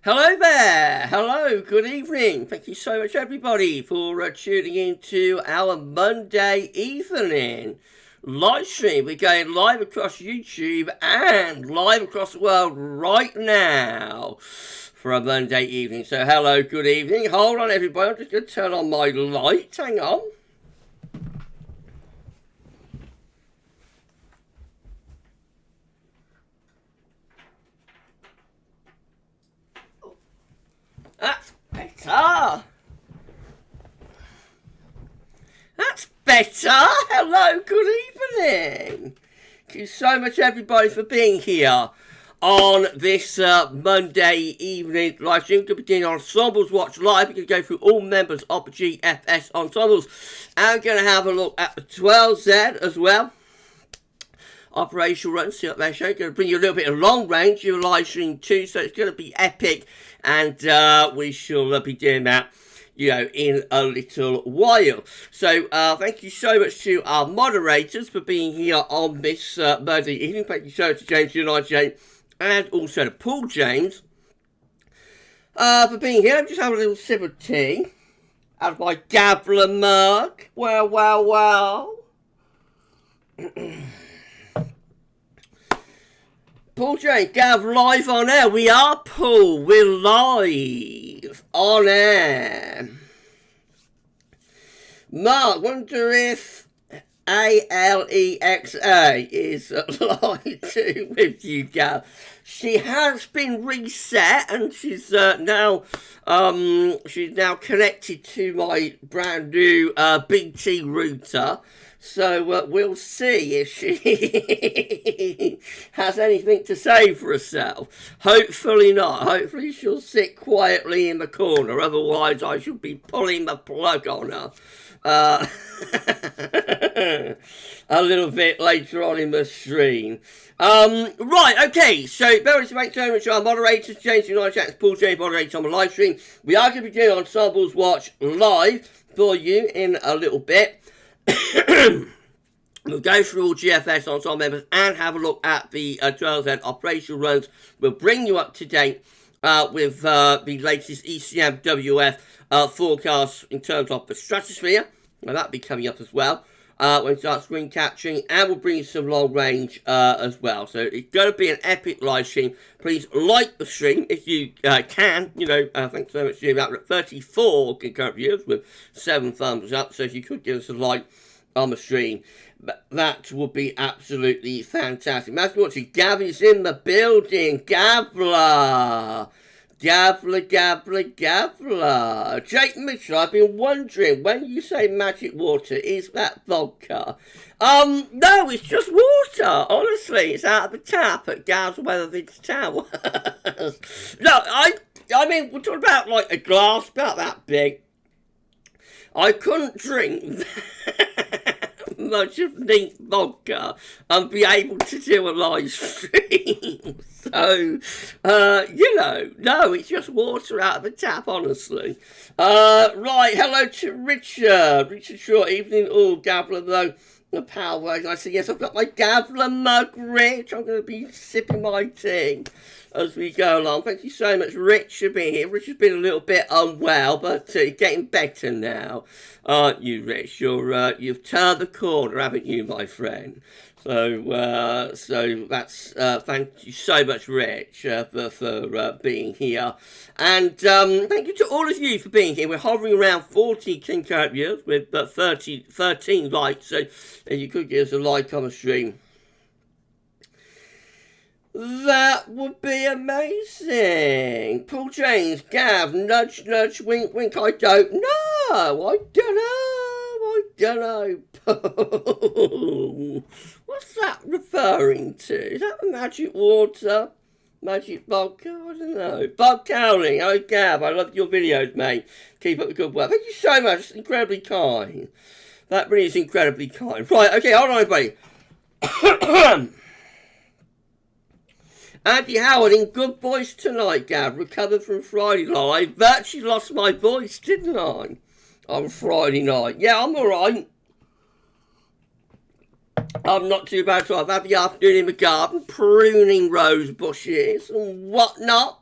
Hello there, hello, good evening. Thank you so much everybody for tuning in to our Monday evening live stream. We're going live across YouTube and live across the world right now for a Monday evening. So hello, good evening. Hold on everybody, I'm just going to turn on my light, hang on. That's better. That's better. Hello, good evening. Thank you so much, everybody, for being here on this Monday evening live stream. To begin Ensembles Watch Live, we're going to go through all members of the GFS Ensembles. And we're going to have a look at the 12Z as well. Operational run, see what they're showing. Going to bring you a little bit of long range, your live stream too, so it's going to be epic. And we shall be doing that, you know, in a little while. So thank you so much to our moderators for being here on this Monday evening. Thank you so much to James United James and also to Paul James for being here. I'm just having a little sip of tea out of my Gabler mug. Well. Paul James, Gav, live on air. We are, Paul. We're live on air. Mark, wonder if Alexa is live too with you, Gav. She has been reset and she's now connected to my brand new BT router. So we'll see if she has anything to say for herself. Hopefully not. Hopefully she'll sit quietly in the corner. Otherwise I shall be pulling the plug on her a little bit later on in the stream. Right, okay, so Barry to make so much our moderators, James United Jackson, Paul James, moderator on the live stream. We are going to be doing Ensembles Watch live for you in a little bit. We'll go through all GFS Ensemble members and have a look at the 12Z operational runs. We'll bring you up to date with the latest ECMWF forecasts in terms of the stratosphere. And that'll be coming up as well when we start screen capturing. And we'll bring you some long range as well. So it's going to be an epic live stream. Please like the stream if you can. You know, thanks so much to you. About 34 concurrent viewers with 7 thumbs up. So if you could give us a like on the stream, that would be absolutely fantastic. Matthew watching. Gavin's in the building. Gavla. Jake Mitchell, I've been wondering, when you say magic water, is that vodka? No, it's just water. Honestly, it's out of the tap at GavsWeatherVids Tower. No, I mean, we're talking about like a glass about that big. I couldn't drink much of neat vodka and be able to do a live stream. So, you know, no, it's just water out of the tap, honestly. Right, hello to Richard. Richard Short, evening. Oh, Gabler, though. The power. I say, yes, I've got my Gabler mug, Rich. I'm going to be sipping my tea as we go along. Thank you so much, Rich, for being here. Rich has been a little bit unwell, but getting better now, aren't you, Rich? You've turned the corner, haven't you, my friend? So, so that's thank you so much, Rich, for being here, and thank you to all of you for being here. We're hovering around 40 concurrent viewers with 13 likes. So, if you could give us a like on the stream, that would be amazing. Paul James, Gav, nudge, nudge, wink, wink. I don't know. I don't know. What's that referring to? Is that the magic water? Magic vodka? I don't know. Bob Cowling. Oh, Gav, I love your videos, mate. Keep up the good work. Thank you so much. It's incredibly kind. That really is incredibly kind. Right, okay, hold on, everybody. Andy Howard in good voice tonight, Gav. Recovered from Friday night. I virtually lost my voice, didn't I? On Friday night. Yeah, I'm alright. I'm not too bad, so I've had the afternoon in the garden, pruning rose bushes and whatnot.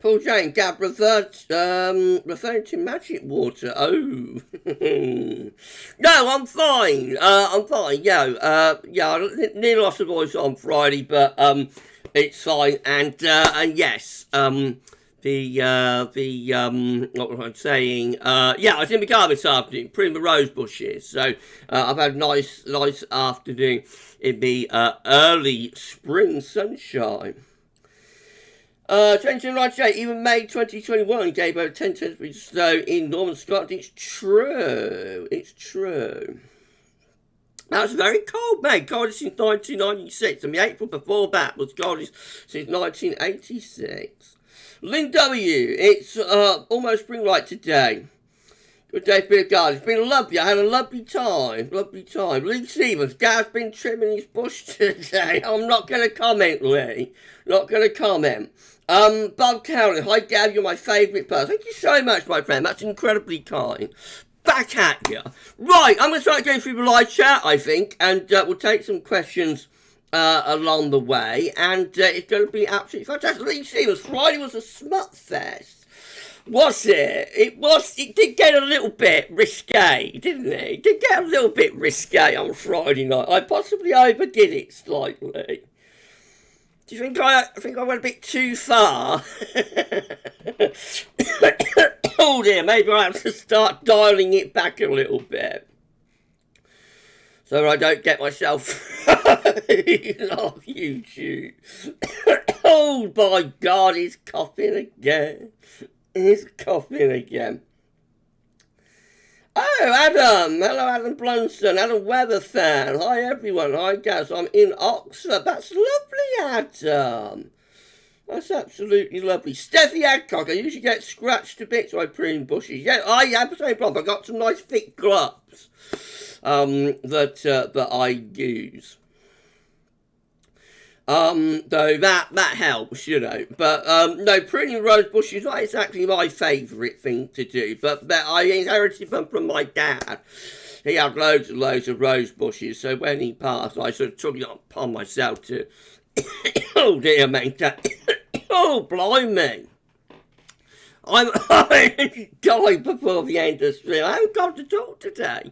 Paul Jane, Gav referring to magic water. Oh. No, I'm fine. I'm fine. Yeah, near loss of voice on Friday, but it's fine. And yes, what was I saying? Yeah, I was in the garden this afternoon, pruning the rose bushes. So I've had a nice afternoon in the early spring sunshine. 1998, even May 2021 gave over 10 centimetres of snow in Northern Scotland. It's true. It's true. That was very cold, May. Coldest since 1996. And the April before that was coldest since 1986. Lynn W. It's almost spring like today. Good day, Beer Garden. It's been lovely. I had a lovely time. Lovely time. Lee Stevens. Gav's been trimming his bush today. I'm not going to comment, Lee. Not going to comment. Bob Cowley. Hi, Gav. You're my favourite person. Thank you so much, my friend. That's incredibly kind. Back at you. Right. I'm going to start going through the live chat, I think. And we'll take some questions along the way. And it's going to be absolutely fantastic. Lee Stevens. Friday was a smut fest. Was it? It did get a little bit risque, didn't it? It did get a little bit risque on Friday night. I possibly overdid it slightly. Do you think I went a bit too far? Oh dear, maybe I have to start dialing it back a little bit. So I don't get myself off YouTube. Oh my God, he's coughing again. He's coughing again. Oh, Adam. Hello, Adam Blunstone. Adam Weather fan. Hi, everyone. Hi, Gaz. I'm in Oxford. That's lovely, Adam. That's absolutely lovely. Steffi Adcock. I usually get scratched a bit by prune bushes. Yeah, I have the same problem. I got some nice thick gloves that I use. Though that helps, you know. But no, pruning rose bushes is not exactly my favourite thing to do. But I inherited them from my dad. He had loads and loads of rose bushes, so when he passed, I sort of took it upon myself to. Oh dear, mate. Oh, blimey. I'm died before the end of stream. I haven't got to talk today.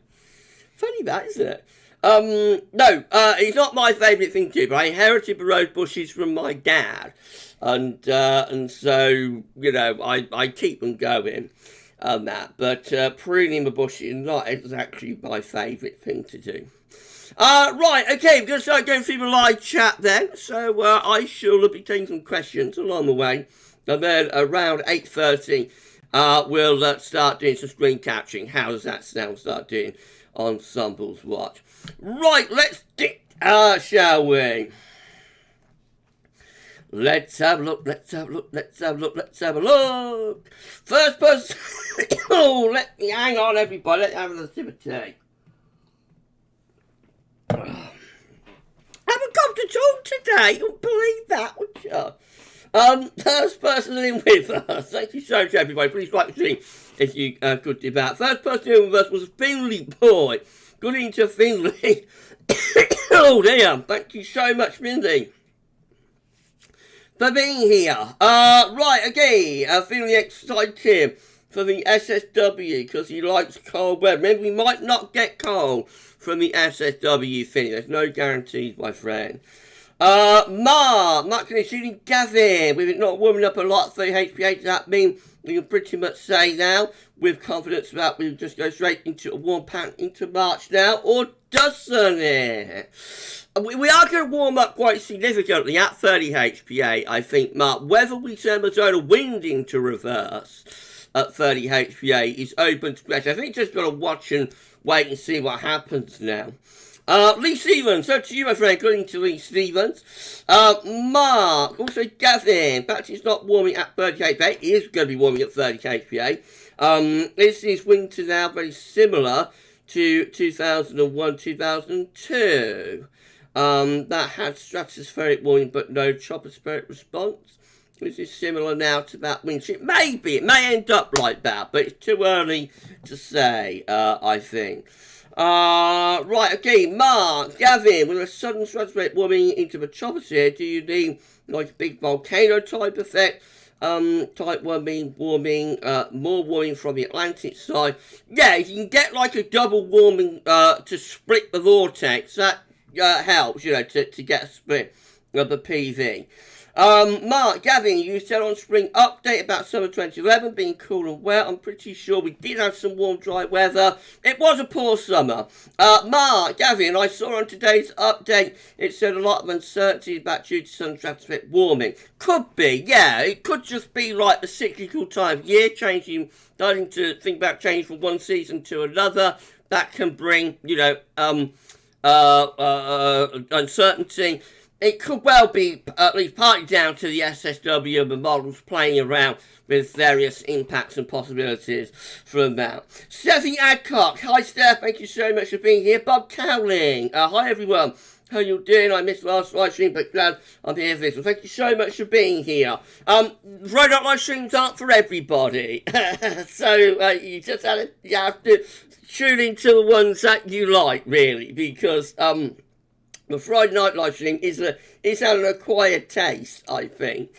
Funny that, isn't it? No, it's not my favourite thing to do, but I inherited the rose bushes from my dad, and so, you know, I keep them going, that, but, pruning the bushes is not exactly my favourite thing to do. Right, okay, we're going to start going through the live chat then, so, I shall be taking some questions along the way, and then around 8:30, we'll, start doing some screen capturing. How does that sound? Start doing Ensemble's watch. Right, let's do shall we? Let's have a look, let's have a look, let's have a look, let's have a look. First person. Oh, let me hang on, everybody. Let's have a sip of tea. I haven't got to talk today. You'll believe that, would you? First person in with us. Thank you so much, everybody. Please like the stream if you could do that. First person in with us was a Finley boy. Good evening to Finley. Oh dear. Thank you so much, Finley, for being here. Right, okay. Finley excited for the SSW because he likes cold weather. Remember, we might not get cold from the SSW, Finley. There's no guarantees, my friend. Mark, shooting Gavin. With it not warming up a lot, 30 HPA, does that mean we can pretty much say now with confidence that we'll just go straight into a warm pattern into March now, or doesn't it? We are going to warm up quite significantly at 30 HPA, I think, Mark. Whether we turn the zone of wind into reverse at 30 HPA is open to question. I think just got to watch and wait and see what happens now. Lee Stevens, so to you, my friend, according to Lee Stevens. Mark, also Gavin, perhaps it's not warming at 30 HPA, it is going to be warming at 30 HPA. This is winter now, very similar to 2001, 2002. That had stratospheric warming, but no tropospheric response. This is similar now to that winter. It may end up like that, but it's too early to say, I think. Right, okay, Mark, Gavin, with a sudden stratospheric warming into the troposphere, do you need like a big volcano type effect type 1 mean warming, more warming from the Atlantic side. Yeah, you can get like a double warming to split the vortex. That helps, you know, to get a split of the PV. Mark, Gavin, you said on spring update about summer 2011 being cool and wet. I'm pretty sure we did have some warm, dry weather. It was a poor summer. Mark, Gavin, I saw on today's update it said a lot of uncertainty about due to sun stratospheric warming. Could be, yeah. It could just be like the cyclical time of year, starting to think about change from one season to another. That can bring, you know, uncertainty. It could well be at least partly down to the SSW and the models playing around with various impacts and possibilities from that. Stephanie Adcock, hi Steph, thank you so much for being here. Bob Cowling, hi everyone. How you doing? I missed last live stream, but glad I'm here for this. Well, thank you so much for being here. Friday night live streams aren't for everybody, so you have to tune into the ones that you like, really, because the Friday night live stream is an acquired taste, I think.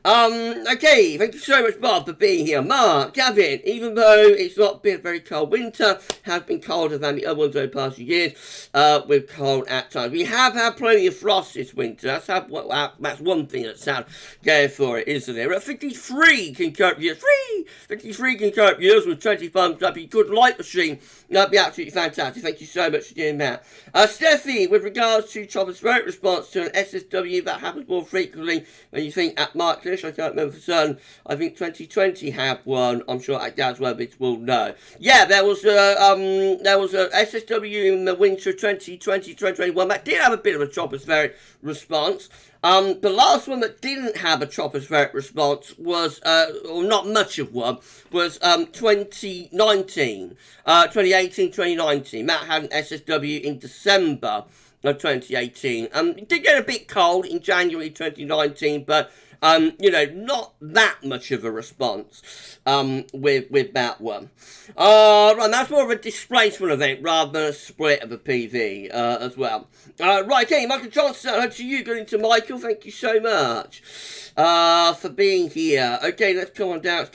Okay, thank you so much, Bob, for being here. Mark, Gavin, even though it's not been a very cold winter, has been colder than the other ones over the past few years, with cold at times. We have had plenty of frost this winter. That's one thing that's going for it, isn't it? We're at 53 concurrent viewers. 53 concurrent viewers with 20 thumbs up. If you could like the stream, that'd be absolutely fantastic. Thank you so much for doing that. Steffi, with regards to tropospheric response to an SSW, that happens more frequently when you think at Mark Lish. I can't remember for certain. I think 2020 had one. I'm sure at GavsWeatherVids will know. Yeah, there was a SSW in the winter of 2020, 2021 that did have a bit of a tropospheric response. The last one that didn't have a tropospheric response was, or not much of one, was 2019, 2018, 2019. That had an SSW in December of 2018. It did get a bit cold in January 2019, but you know, not that much of a response with that one. Right, that's more of a displacement event rather than a split of a PV as well. Right, okay, Michael Johnson, over to you, good into Michael, thank you so much for being here. Okay, let's come on down.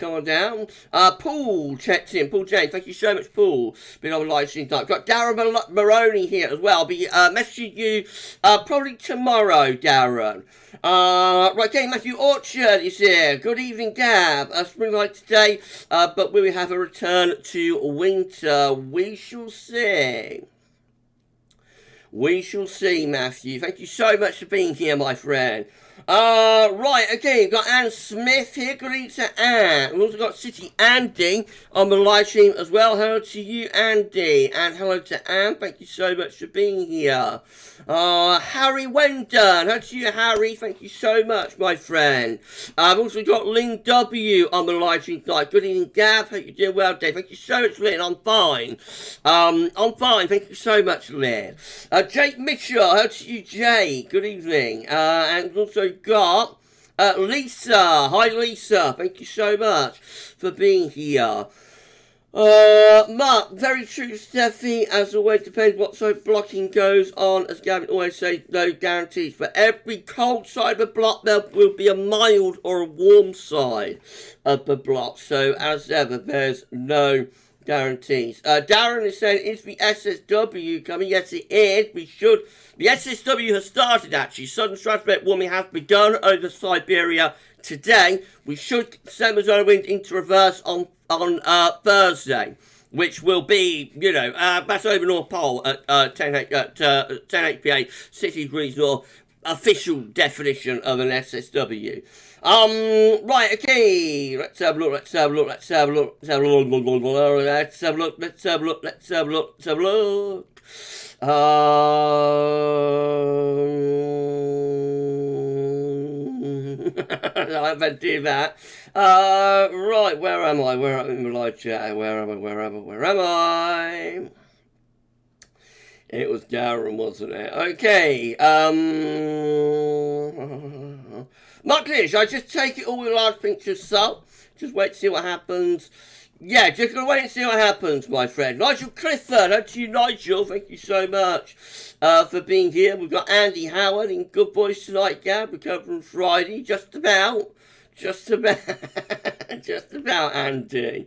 Paul checked in, Paul James, thank you so much, Paul. Been on live stream tonight. Got Darren Maroney here as well. I'll be messaging you probably tomorrow, Darren. Right, okay, Matthew Orchard is here. Good evening, Gav. Spring like today, but will we have a return to winter? We shall see. We shall see, Matthew. Thank you so much for being here, my friend. Right, okay, we've got Anne Smith here. Good evening to Anne. We've also got City Andy on the live stream as well. Hello to you, Andy. And hello to Anne. Thank you so much for being here. Harry Wendon. Hello to you, Harry. Thank you so much, my friend. I've also got Lynn W on the live stream tonight. Good evening, Gav. Hope you're doing well, Dave. Thank you so much, Lynn. I'm fine. I'm fine. Thank you so much, Lynn. Jake Mitchell. Hello to you, Jay. Good evening. And we've also got Lisa. Hi, Lisa. Thank you so much for being here. Mark, very true, Steffi. As always, depends what side of blocking goes on. As Gavin always says, no guarantees. For every cold side of a block, there will be a mild or a warm side of the block. So, as ever, there's no guarantees. Darren is saying, is the SSW coming? Yes, it is. The SSW has started, actually. Southern stratospheric warming has begun over Siberia today. We should send the zone wind into reverse on Thursday, which will be, you know, that's over North Pole at 10 HPA, 60 degrees north, official definition of an SSW. Right, okay, let's have a look. I better do that. Right, where am I? Where am I in the live chat? Where am I? It was Darren, wasn't it? Okay. Mark Lish, I just take it all with a large pinch of salt. Just wait to see what happens. Yeah, just gonna wait and see what happens, my friend. Nigel Clifford, hello to you, Nigel. Thank you so much for being here. We've got Andy Howard in Good Boys tonight, Gab. We're covering Friday, just about. just about, just about, Andy.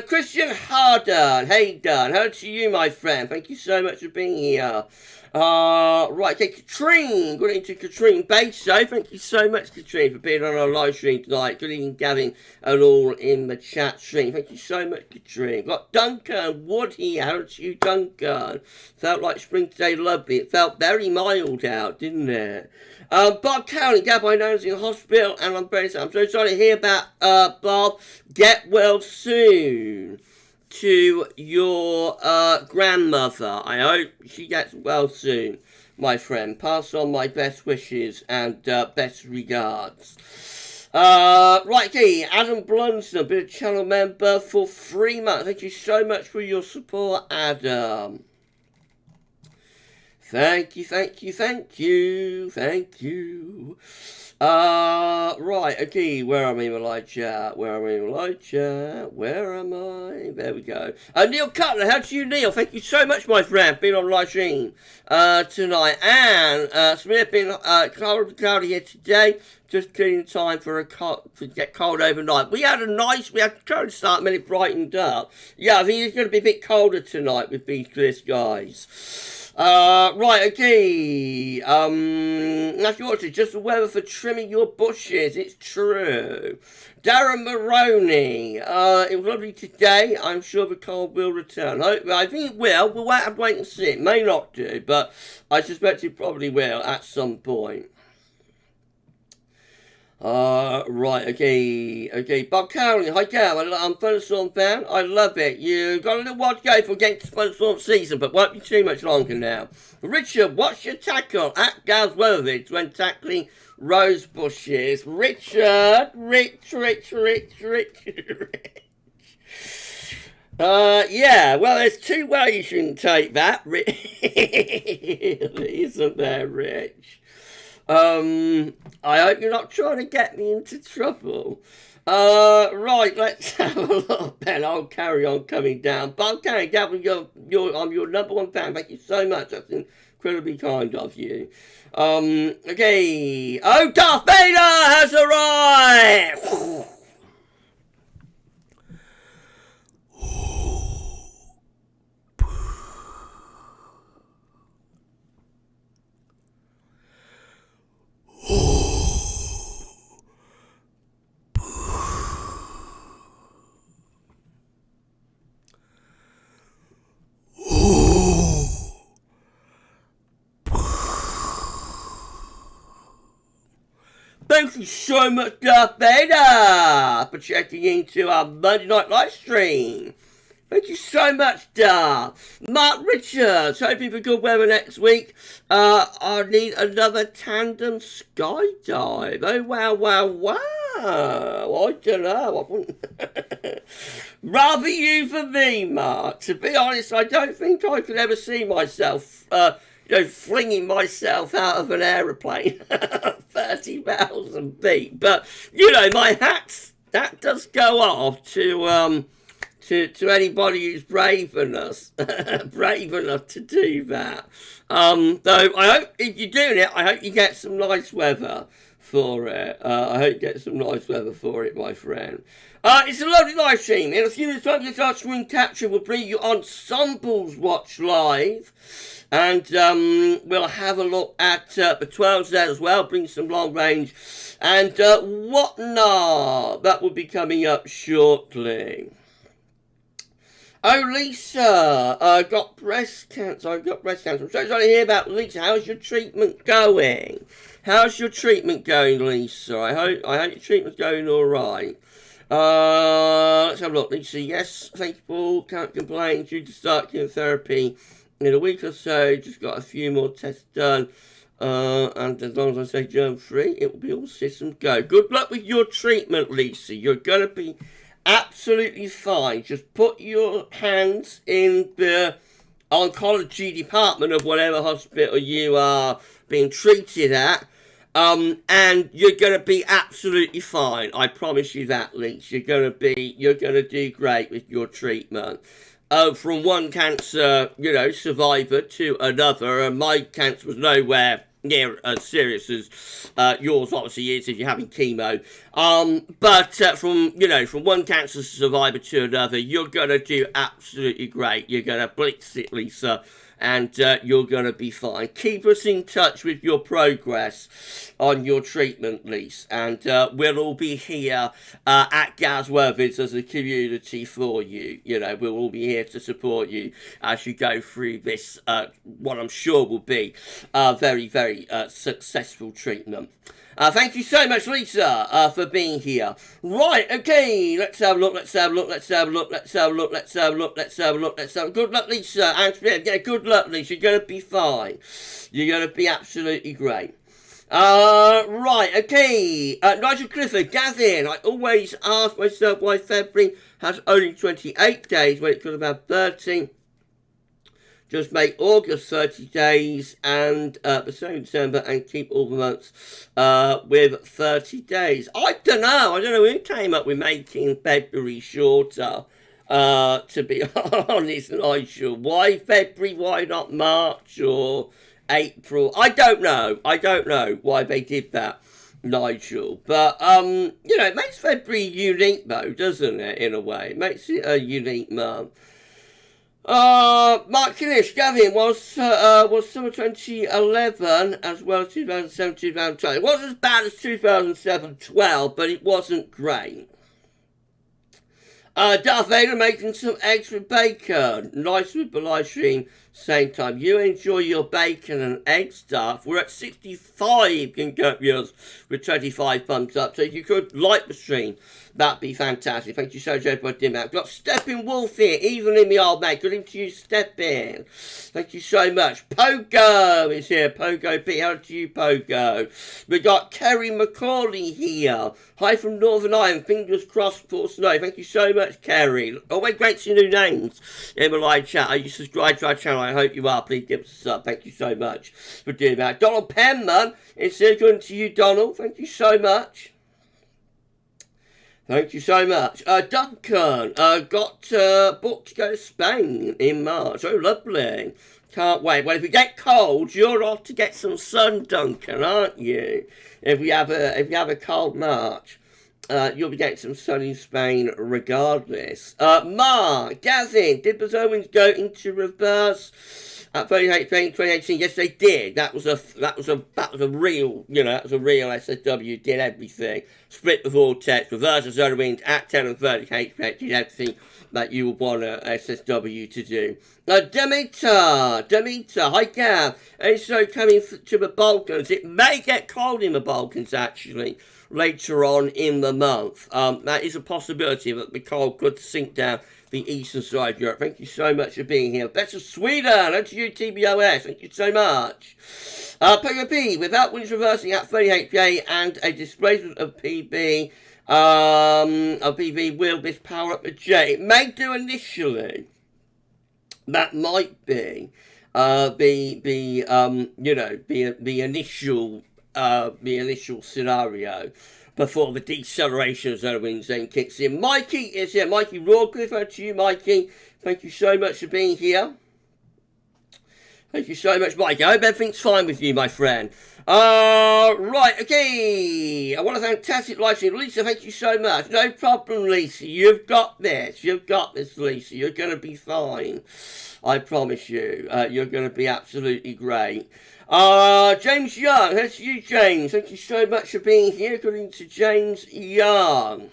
Christian Harden, hey Dan, hello to you, my friend. Thank you so much for being here. Right, okay, Katrine, good evening to Katrine Baso. Thank you so much, Katrine, for being on our live stream tonight. Good evening, Gavin, and all in the chat stream. Thank you so much, Katrine. Got Duncan Wood here. Hello to you, Duncan. Felt like spring today, lovely. It felt very mild out, didn't it? Bob Cowley, Gav, I know is in hospital, and I'm so sorry to hear about Bob. Get well soon to your grandmother. I hope she gets well soon, my friend. Pass on my best wishes and best regards. Right, okay, Adam Blunson, been a channel member for 3 months. Thank you so much for your support, Adam. Thank you, thank you, thank you, thank you. Right, okay, where am I in my live chat? Where am I in my live chat? Where am I? There we go. Neil Cutler, how do you, Neil? Thank you so much, my friend, being on live stream tonight. And Samir been cloudy here today, just cleaning time for to get cold overnight. We had cold start when it brightened up. Yeah, I think it's going to be a bit colder tonight with these clear skies. Right, okay, Matthew Watson, just the weather for trimming your bushes, it's true. Darren Maroney, it was lovely today, I'm sure the cold will return. I think it will, we'll have to wait and see, it may not do, but I suspect it probably will at some point. Right, okay, Bob Cowley, hi Gav, I'm Thunderstorm fan, I love it, you got a little while to go for getting to Thunderstorm season, but won't be too much longer now. Richard, what's your tackle at GavsWeatherVids when tackling rose bushes? Richard, Rich. Yeah, well, there's 2 ways you can take that, isn't there, Rich? I hope you're not trying to get me into trouble. Right, let's have a look, Ben. I'll carry on coming down. But okay, Gavin, I'm your #1 fan. Thank you so much. That's incredibly kind of you. Okay. Oh, Darth Vader has arrived! Thank you so much, Darth Vader, for checking into our Monday night live stream. Thank you so much, Darth. Mark Richards, hoping for good weather next week. I need another tandem skydive. Oh, wow. I don't know. Rather you for me, Mark. To be honest, I don't think I could ever see myself flinging myself out of an aeroplane 30,000 feet. But, my hat, that does go off to anybody who's brave enough to do that. Though I hope if you're doing it, I hope you get some nice weather for it. I hope you get some nice weather for it, my friend. It's a lovely live stream. In a few minutes time, this our screen capture will bring you Ensembles Watch Live. And we'll have a look at the 12s there as well, bring some long range and whatnot. That will be coming up shortly. Oh, Lisa, got breast cancer. I've got breast cancer. I'm so sorry to hear about Lisa. How's your treatment going? How's your treatment going, Lisa? I hope your treatment's going all right. Let's have a look, Lisa. Yes, thank you, Paul. Can't complain. Due to start chemotherapy in a week or so. Just got a few more tests done. And as long as I say germ-free, it will be all systems go. Good luck with your treatment, Lisa. You're going to be absolutely fine. Just put your hands in the oncology department of whatever hospital you are being treated at. And you're going to be absolutely fine. I promise you that, Lisa. You're going to do great with your treatment. From one cancer, survivor to another, and my cancer was nowhere near as serious as yours obviously is if you're having chemo. But from one cancer survivor to another, you're going to do absolutely great. You're going to blitz it, Lisa, and you're going to be fine. Keep us in touch with your progress on your treatment, Lisa, and we'll all be here at GavsWeatherVids as a community for you. We'll all be here to support you as you go through this, what I'm sure will be a very, very successful treatment. Thank you so much, Lisa, for being here. Right, okay, let's have a look. Good luck, Lisa. Yeah, good luck, Lisa. You're going to be fine. You're going to be absolutely great. Right, okay. Nigel Clifford, Gavin, I always ask myself why February has only 28 days when it could have had 30. Just make August 30 days and the same December and keep all the months with 30 days. I don't know who came up with making February shorter, to be honest, Nigel. Why February, why not March or April? I don't know why they did that, Nigel. But, it makes February unique though, doesn't it, in a way? It makes it a unique month. Mark Kinish, Gavin, was summer 2011 as well as 2007, 2012. It wasn't as bad as 2007-12, but it wasn't great. Darth Vader making some eggs with bacon. Nice with the live stream, same time. You enjoy your bacon and eggs, Darth. We're at 65 viewers with 25 thumbs up, so if you could like the stream, that'd be fantastic. Thank you so much for doing that. We've got Steppin' Wolf here, even in the old mate. Good evening to you, Steppin'. Thank you so much. Pogo is here. Pogo P. How to you, Pogo? We got Kerry Macaulay here. Hi from Northern Ireland. Fingers crossed for snow. Thank you so much, Kerry. Always great to see new names in the live chat. Are you subscribed to our channel? I hope you are. Please give us a sub. Thank you so much for doing that. Donald Penman, it's here. Good to you, Donald. Thank you so much. Thank you so much. Duncan got booked to go to Spain in March. Oh, lovely. Can't wait. Well, if we get cold, you're off to get some sun, Duncan, aren't you? If we have a cold March, you'll be getting some sun in Spain regardless. Mark, Gavin, did the Owens go into reverse at 2018? Yes, they did. That was a real, that was a real SSW. Did everything. Split the vortex, reverse the solar wind at 10 and 30 HP. Did everything that you would want a SSW to do. Demeter, hi Gav. And so coming to the Balkans, it may get cold in the Balkans actually later on in the month. That is a possibility that the cold could sink down the eastern side of Europe. Thank you so much for being here. Best of Sweden, and to you, TBOS. Thank you so much. POP, without winds reversing at 38 PA and a displacement of PB, will this power up the J? It may do initially. That might be the initial scenario before the deceleration of solar winds then kicks in. Mikey is here. Mikey Rawcliffe, over to you, Mikey. Thank you so much for being here. Thank you so much, Mikey. I hope everything's fine with you, my friend. Right, okay. I want a fantastic live stream. Lisa, thank you so much. No problem, Lisa. You've got this. You've got this, Lisa. You're going to be fine. I promise you. You're going to be absolutely great. James Young. That's you, James. Thank you so much for being here. According to James Young.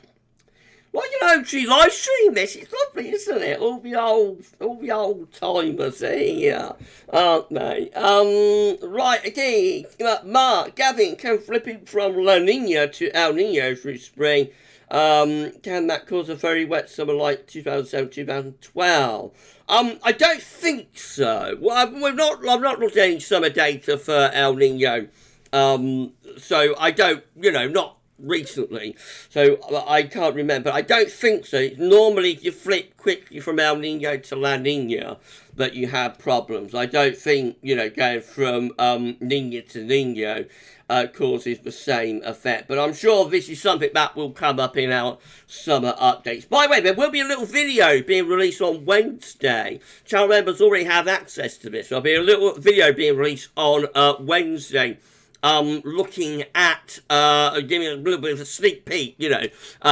Well, to live stream this. It's lovely, isn't it? All the old timers are here, aren't they? Right, okay. Mark, Gavin, can flipping from La Nina to El Nino through spring. Can that cause a very wet summer like 2007, 2012? I don't think so. Well, I've not looked at any summer data for El Nino. So I don't, recently, so I can't remember. I don't think so. It's normally you flip quickly from El Nino to La Nina that you have problems. I don't think, you know, going from Nina to Nino causes the same effect. But I'm sure this is something that will come up in our summer updates. By the way, there will be a little video being released on Wednesday. Channel members already have access to this. There'll be a little video being released on Wednesday. Looking at, giving a little bit of a sneak peek, you know,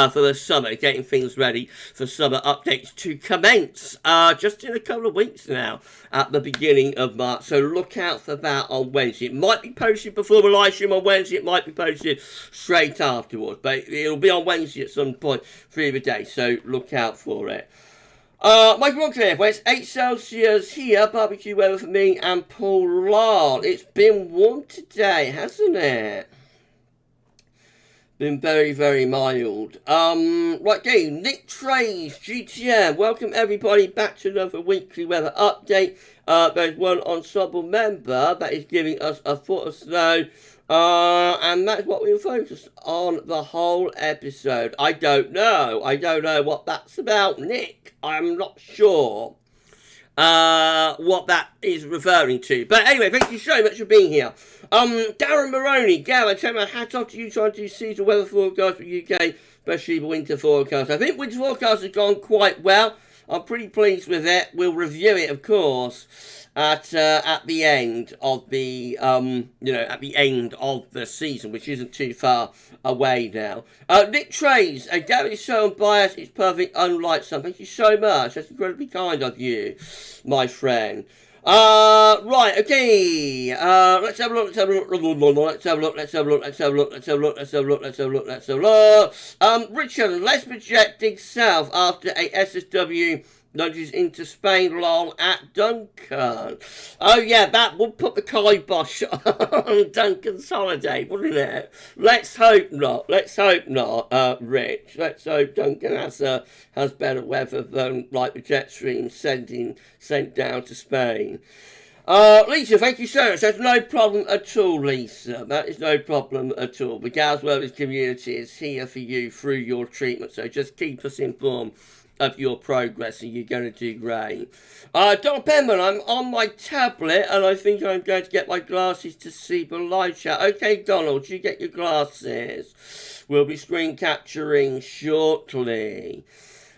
for the summer, getting things ready for summer updates to commence, just in a couple of weeks now, at the beginning of March. So look out for that on Wednesday. It might be posted before the live stream on Wednesday, it might be posted straight afterwards, but it'll be on Wednesday at some point through the day, so look out for it. Michael Rockcliffe, where it's 8 Celsius here, barbecue weather for me and Paul Lard. It's been warm today, hasn't it? Been very, very mild. Right, okay, Nick Trays, GTM, welcome everybody back to another weekly weather update. There's one Ensemble member that is giving us a foot of snow. And that's what we'll focus on the whole episode. I don't know what that's about, Nick. I'm not sure what that is referring to. But anyway, thank you so much for being here. Darren Maroney, Gav, I take my hat off to you trying to see the weather forecast for UK, especially the winter forecast. I think winter forecast has gone quite well. I'm pretty pleased with it. We'll review it, of course, at the end of the at the end of the season, which isn't too far away now. Nick Trays, Gary is so unbiased, it's perfect, unlike some. Thank you so much. That's incredibly kind of you, my friend. Right, okay. Let's have a look. Richard, let's projecting south after a SSW nudges into Spain long at Duncan. Oh yeah, that would put the kibosh on Duncan's holiday, wouldn't it? Let's hope not. Rich. Let's hope Duncan has better weather than like the jet stream sent down to Spain. Lisa, thank you so much. That's no problem at all, Lisa. That is no problem at all. The GavsWeatherVids community is here for you through your treatment, so just keep us informed of your progress and you're going to do great. Donald Penman, I'm on my tablet and I think I'm going to get my glasses to see the live chat. Okay, Donald, you get your glasses. We'll be screen capturing shortly.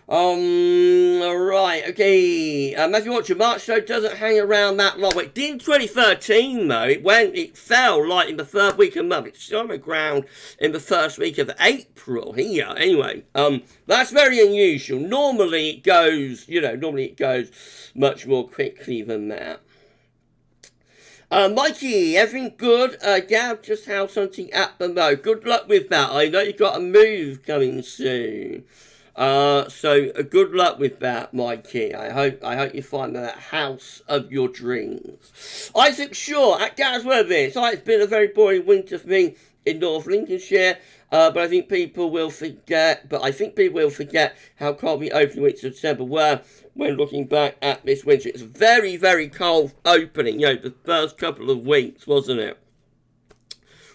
Right, okay. Matthew Watcher, March show doesn't hang around that long. It did in 2013, though. It fell like in the third week of March. It's on the ground in the first week of April here. Anyway, that's very unusual. Normally it goes much more quickly than that. Mikey, everything good? Gav, just house hunting at the mo. Good luck with that. I know you've got a move coming soon. So good luck with that, Mikey. I hope you find that house of your dreams. Isaac Shaw at GavsWeatherVids. It's been a very boring winter for me in North Lincolnshire, but I think people will forget. How cold the opening weeks of December were when looking back at this winter. It's a very, very cold opening. The first couple of weeks, wasn't it?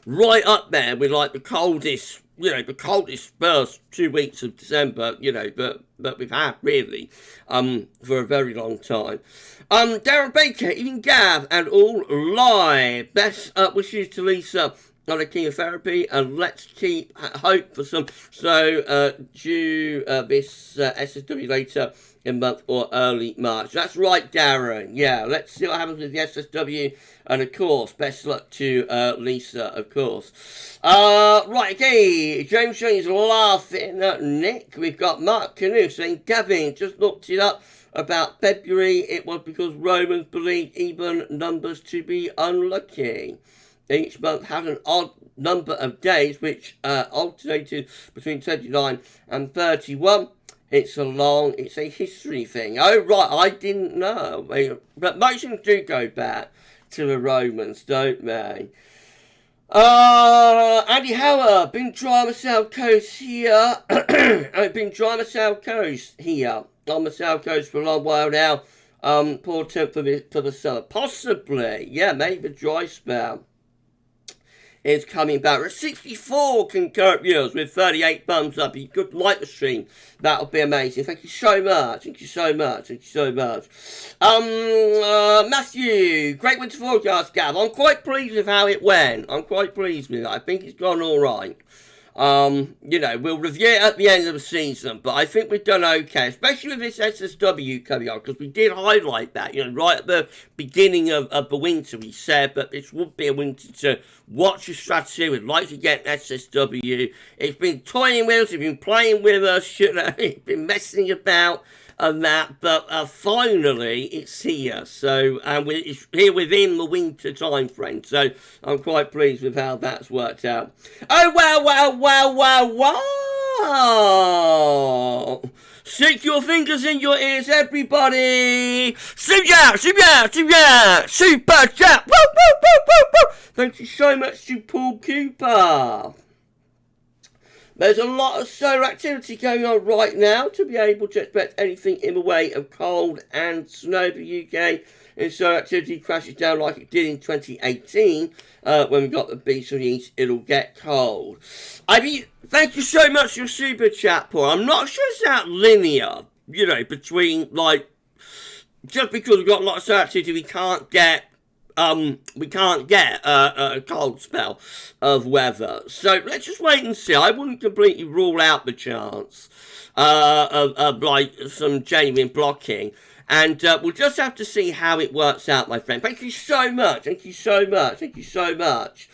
Right up there with like the coldest first 2 weeks of December, that we've had, really, for a very long time. Darren Baker, even Gav, and all live. Best wishes to Lisa on a chemotherapy, and let's keep hope for some. So, due this SSW later in month or early March. That's right, Darren. Yeah, let's see what happens with the SSW. And of course, best luck to Lisa, of course. Right, okay. James Jones laughing at Nick. We've got Mark Canoe saying, Gavin, just looked it up about February. It was because Romans believed even numbers to be unlucky. Each month had an odd number of days, which alternated between 29 and 31. It's a history thing. Oh, right, I didn't know. But most of them do go back to the Romans, don't they? Andy Howard, been dry on the south coast here. I've been dry on the south coast here. On the south coast for a long while now. Poor temp for the summer. Possibly, yeah, maybe a dry spell. is coming back. We're at 64 concurrent viewers with 38 thumbs up. If you could like the stream, that would be amazing. Thank you so much. Thank you so much. Thank you so much. Matthew, great winter forecast, Gav. I'm quite pleased with how it went. I'm quite pleased with it. I think it's gone all right. You know, we'll review it at the end of the season, but I think we've done okay, especially with this SSW coming on, because we did highlight that, you know, right at the beginning of the winter. We said that this would be a winter to watch the Stratospheric. We'd like to get an SSW. It's been toying with us, it's been playing with us, you know, it's been messing about and that, but finally it's here. So it's here within the winter time frame. So I'm quite pleased with how that's worked out. Oh wow! Stick your fingers in your ears, everybody! Super chat! Woo! Thank you so much to Paul Cooper. There's a lot of solar activity going on right now to be able to expect anything in the way of cold and snow for the UK. And solar activity crashes down like it did in 2018 when we got the beast of the east, it'll get cold. I mean, thank you so much for your super chat, Paul. I'm not sure it's that linear, you know, between, like, just because we've got a lot of solar activity, we can't get a cold spell of weather. So let's just wait and see. I wouldn't completely rule out the chance of like some genuine blocking. And we'll just have to see how it works out, my friend. Thank you so much. Thank you so much. Thank you so much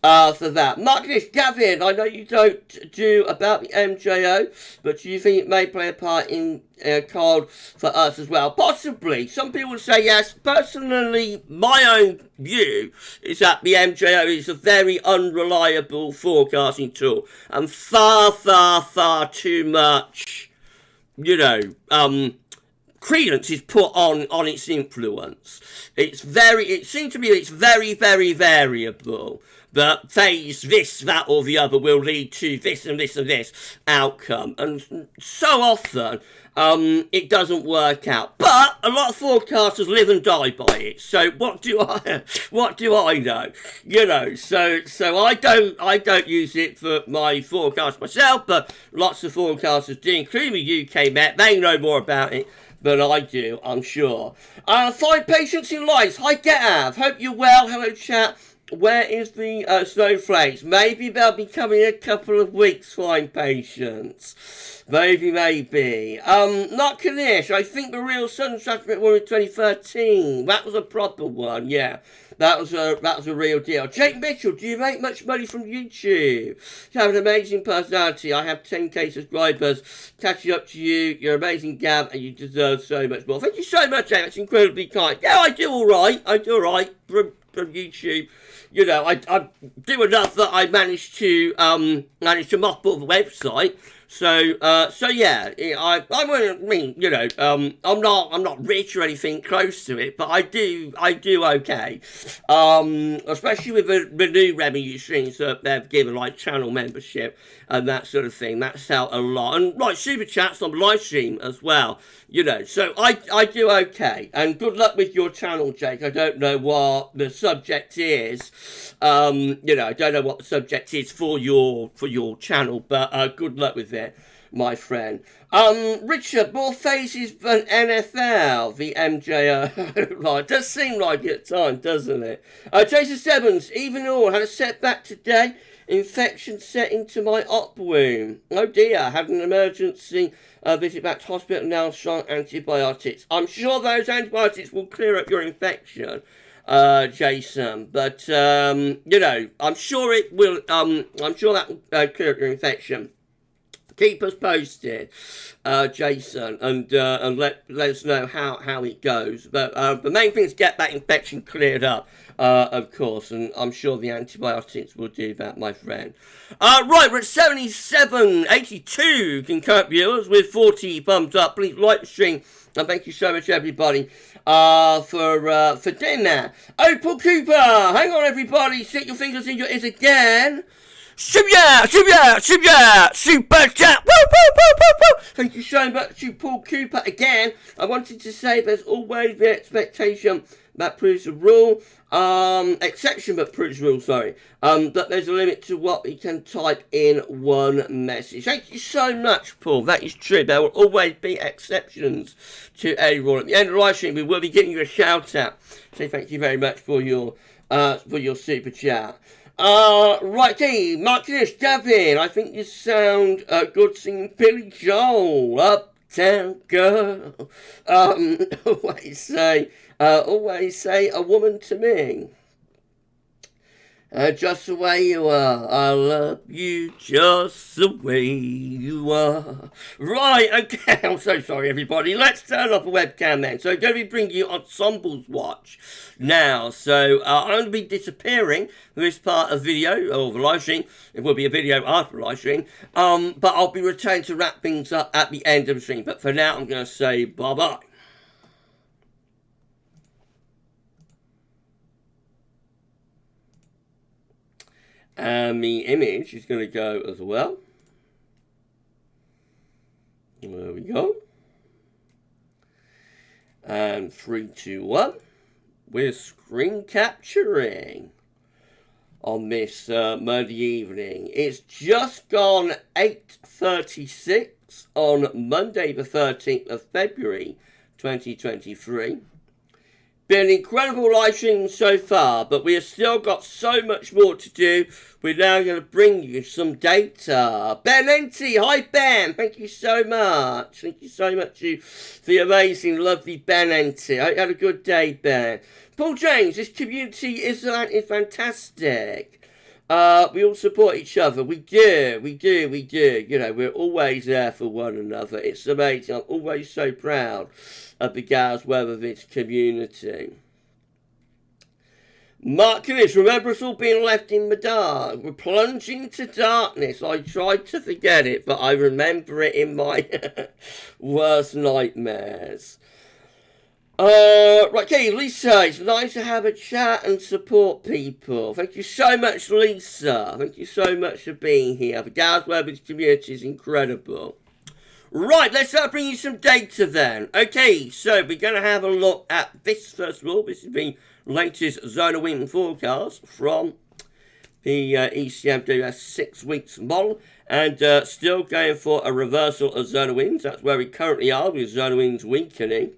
for that. Marcus, Gavin, I know you don't do about the MJO, but do you think it may play a part in cold for us as well? Possibly. Some people would say yes. Personally, my own view is that the MJO is a very unreliable forecasting tool, and far too much, you know, credence is put on its influence. It seems to me it's very variable. That phase, this, that, or the other will lead to this and this and this outcome. And so often, it doesn't work out. But a lot of forecasters live and die by it. So what do I know? You know, so I don't use it for my forecast myself, but lots of forecasters do, including the UK Met. They know more about it than I do, I'm sure. 5 patients in lights. Hi, Gav. Hope you're well. Hello, chat. Where is the snowflakes? Maybe they'll be coming in a couple of weeks, fine patients. Maybe. Not Kanish. I think the real sun Stratospheric one in 2013. That was a proper one, yeah. That was a real deal. Jake Mitchell, do you make much money from YouTube? You have an amazing personality. I have 10k subscribers. Catching up to you. You're amazing, Gav, and you deserve so much more. Thank you so much, Jake. That's incredibly kind. Yeah, I do all right. From YouTube. You know, I do enough that I managed to mop up the website. So yeah, I mean, you know, I'm not rich or anything close to it, but I do okay. Especially with the new revenue streams that they've given, like channel membership and that sort of thing. That's out a lot, and like super chats on live stream as well. You know, so I do okay, and good luck with your channel, Jake. I don't know what the subject is. You know, I don't know what the subject is for your channel, but good luck with it, my friend. Richard, more phases than NFL, the MJO. Right, it does seem like it at times, doesn't it? Jason Sevens, even all, had a setback today. Infection set into my op wound. Oh dear, had an emergency visit back to hospital, now strong antibiotics. I'm sure those antibiotics will clear up your infection, Jason, but you know, I'm sure it will. I'm sure that will clear up your infection. Keep us posted, Jason, and let us know how it goes. But the main thing is get that infection cleared up, of course, and I'm sure the antibiotics will do that, my friend. Right, we're at 82 concurrent viewers with 40 thumbs up. Please like the stream, and thank you so much, everybody, for doing that. Oh, Paul Cooper, hang on, everybody, stick your fingers in your ears again. Super chat! Woo! Thank you so much to Paul Cooper again. I wanted to say there's always the expectation That proves the rule. Exception, but proves the rule, sorry. But there's a limit to what we can type in one message. Thank you so much, Paul. That is true. There will always be exceptions to a rule. At the end of the live stream, we will be giving you a shout out. So thank you very much for your super chat. Right, okay, Martinez, Gavin, I think you sound good singing Billy Joel, Uptown Girl. Always say a woman to me. Just the way you are, I love you just the way you are. Right, okay, I'm so sorry everybody. Let's turn off the webcam then. So I'm going to be bringing you Ensembles Watch now. So I'm going to be disappearing for this part of video, or the live stream. It will be a video after the live stream. But I'll be returning to wrap things up at the end of the stream. But for now, I'm going to say bye-bye. And the image is going to go as well. There we go. And 3, 2, 1. We're screen capturing on this Monday evening. It's just gone 8:36 on Monday the 13th of February 2023. Been an incredible live stream so far, but we have still got so much more to do. We're now going to bring you some data. Ben Enty, hi Ben, thank you so much. Thank you so much to the amazing, lovely Ben Enty. I hope you had a good day, Ben. Paul James, this community is fantastic. We all support each other. We do. You know, we're always there for one another. It's amazing. I'm always so proud of the GavsWeatherVids community. Marcus, remember us all being left in the dark. We're plunging to darkness. I tried to forget it, but I remember it in my worst nightmares. Right, okay, Lisa, it's nice to have a chat and support people. Thank you so much, Lisa. Thank you so much for being here. The GavsWeatherVids community is incredible. Right, let's start bringing you some data then. Okay, so we're going to have a look at this first of all. This is the latest zone of wind forecast from the ECMWF 6 weeks model. And still going for a reversal of zone of winds. That's where we currently are with zone of winds weakening.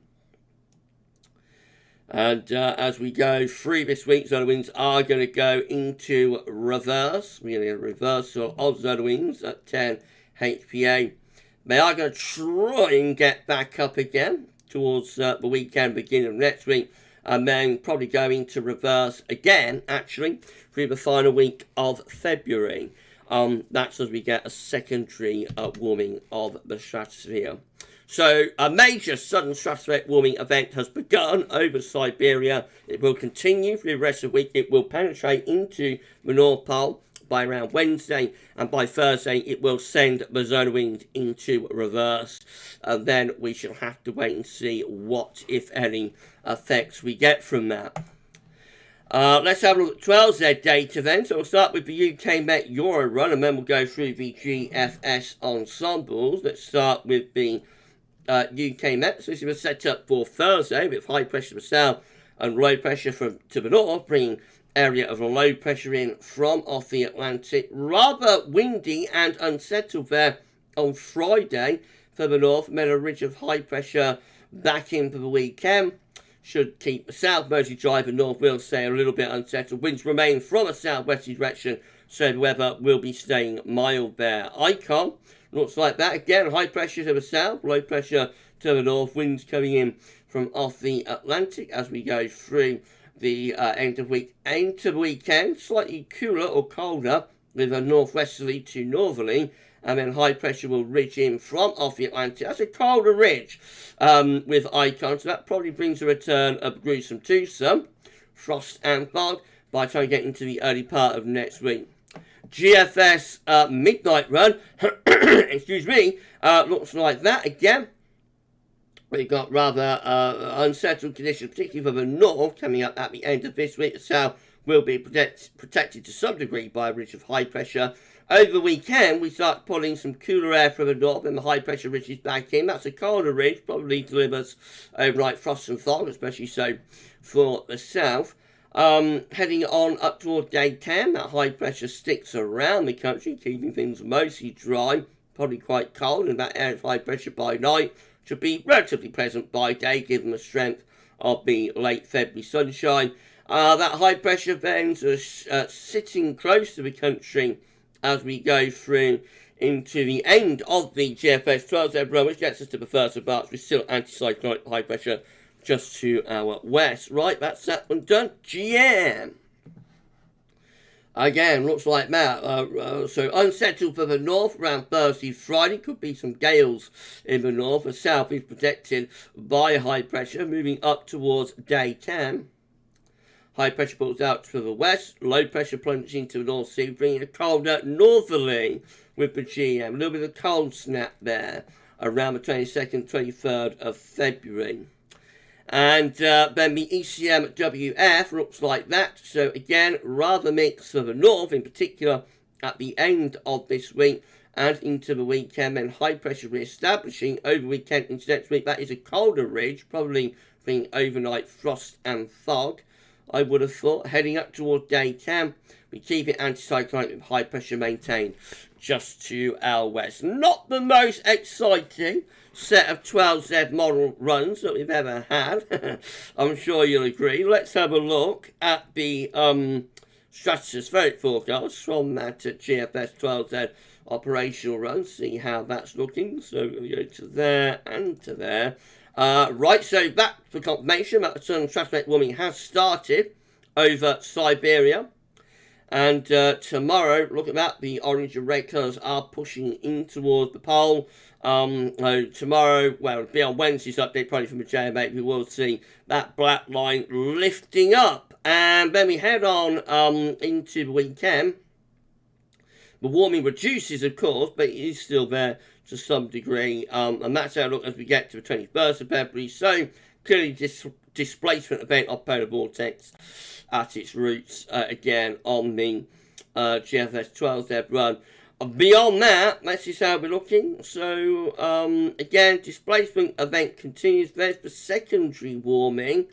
And as we go through this week, zone of winds are going to go into reverse. We're going to get a reversal of zone of winds at 10 HPA. They are going to try and get back up again towards the weekend, beginning of next week, and then probably going to reverse again, actually, through the final week of February. That's as we get a secondary warming of the stratosphere. So a major sudden stratospheric warming event has begun over Siberia. It will continue through the rest of the week. It will penetrate into the North Pole by around Wednesday, and by Thursday it will send the zone of wind into reverse, and then we shall have to wait and see what, if any, effects we get from that. Let's have a look at 12Z data then. So we'll start with the UK Met Euro run, and then we'll go through the GFS Ensembles. Let's start with the UK Met. So this is a setup for Thursday with high pressure to the south and low pressure to the north, bringing area of low pressure in from off the Atlantic. Rather windy and unsettled there on Friday for the north. Met a ridge of high pressure back in for the weekend. Should keep the south mostly dry. The north will stay a little bit unsettled. Winds remain from a southwesterly direction, so the weather will be staying mild there. Icon looks like that. Again, high pressure to the south, low pressure to the north. Winds coming in from off the Atlantic as we go through the end of week into the weekend. Slightly cooler or colder with a northwesterly to northerly, and then high pressure will ridge in from off the Atlantic. That's a colder ridge with Icon, so that probably brings a return of gruesome twosome, frost and fog by the time we get into the early part of next week. GFS midnight run, excuse me, looks like that again. We've got rather unsettled conditions, particularly for the north, coming up at the end of this week. The south will be protected to some degree by a ridge of high pressure, Over the weekend, we start pulling some cooler air from the north and the high pressure ridges back in. That's a colder ridge, probably delivers overnight frost and fog, especially so for the south. Heading on up toward day 10, that high pressure sticks around the country, keeping things mostly dry, probably quite cold, and that air of high pressure by night should be relatively pleasant by day, given the strength of the late February sunshine. That high pressure vents are sitting close to the country as we go through into the end of the GFS 12Z run, which gets us to the 1st of March with still anticyclonic high pressure just to our west. Right, that's that one done. GM. Again, looks like that. So unsettled for the north around Thursday, Friday. Could be some gales in the north. The south is protected by high pressure, moving up towards day 10. High pressure pulls out to the west. Low pressure plunges into the North Sea, bringing a colder northerly with the GM. A little bit of cold snap there around the 22nd, 23rd of February. And then the ECMWF looks like that. So again, rather mixed for the north, in particular at the end of this week and into the weekend. Then high pressure re-establishing over the weekend into next week. That is a colder ridge, probably bringing overnight frost and fog, I would have thought. Heading up toward day 10, we keep it anticyclonic with high pressure maintained just to our west. Not the most exciting set of 12Z model runs that we've ever had. I'm sure you'll agree. Let's have a look at the stratospheric forecast from that GFS 12Z operational run. See how that's looking. So we go to there and to there. Right, so back for confirmation that the southern stratospheric warming has started over Siberia. And tomorrow, look at that, the orange and red colours are pushing in towards the pole. Tomorrow, well, it'll be on Wednesday's update, probably from the JM8, we will see that black line lifting up. And then we head on into the weekend. The warming reduces, of course, but it is still there to some degree. And that's how it looks as we get to the 21st of February. So, clearly displacement event of polar vortex at its roots again on the GFS 12Z run. Beyond that, that's just how we're looking. So, again, displacement event continues. There's the secondary warming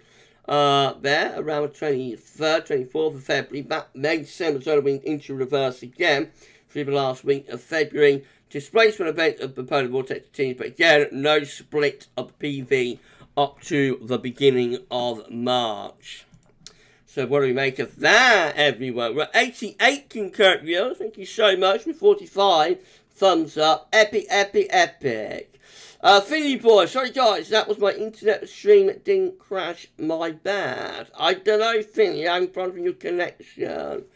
there around the 23rd, 24th of February. That may send the solar wind into reverse again through the last week of February. Displacement event of the polar vortex continues, but again, no split of PV up to the beginning of March. So what do we make of that, everyone? We're at 88 concurrent viewers. Thank you so much. With 45 thumbs up. Epic, epic, epic. Philly boy, sorry guys, that was my internet stream that didn't crash. My bad. I don't know, Philly, I'm from your connection.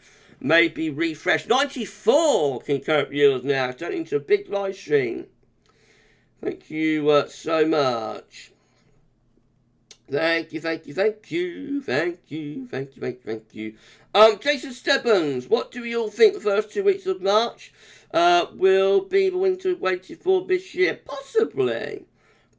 Maybe refresh. 94 concurrent viewers now. Turning into a big live stream. Thank you so much. Thank you, thank you, thank you, thank you, thank you, thank you, thank you. Jason Stebbins, what do we all think the first 2 weeks of March will be the winter waited for this year? Possibly.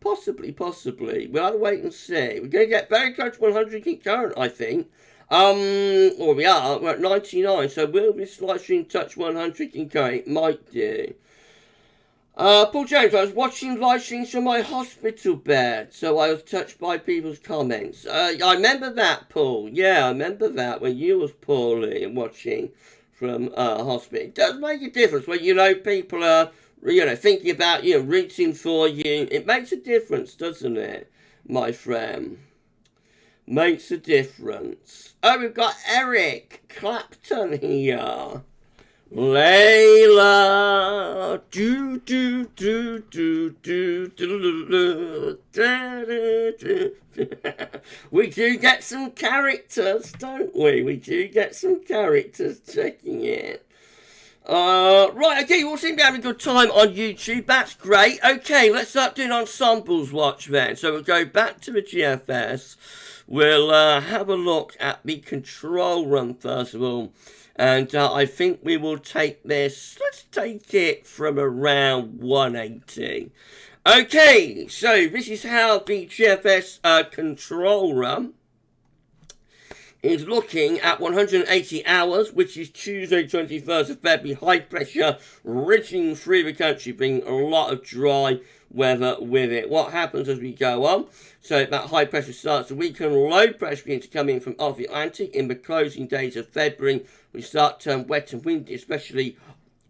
Possibly. We'll have to wait and see. We're going to get very close to 100 concurrent, I think. Or we are. We're at 99, so will this live stream touch 100 concurrent? It might do. Paul James, I was watching live streams from my hospital bed, so I was touched by people's comments. I remember that, Paul. Yeah, I remember that when you was poorly and watching from hospital. It does make a difference when, people are, thinking about you, rooting for you. It makes a difference, doesn't it, my friend? Makes a difference. Oh, we've got Eric Clapton here. Layla, we do get some characters, don't we? We do get some characters checking it. Right, okay, you all seem to be having a good time on YouTube. That's great. Okay, let's start doing Ensembles watch then. So we'll go back to the GFS. We'll have a look at the control run first of all. And I think we will take this, let's take it from around 180. Okay, so this is how the GFS control run is looking at 180 hours, which is Tuesday, 21st of February. High pressure reaching through the country, bringing a lot of dry weather with it. What happens as we go on? So that high pressure starts to weaken, low pressure begins to come in from off the Atlantic in the closing days of February. We start to turn wet and windy, especially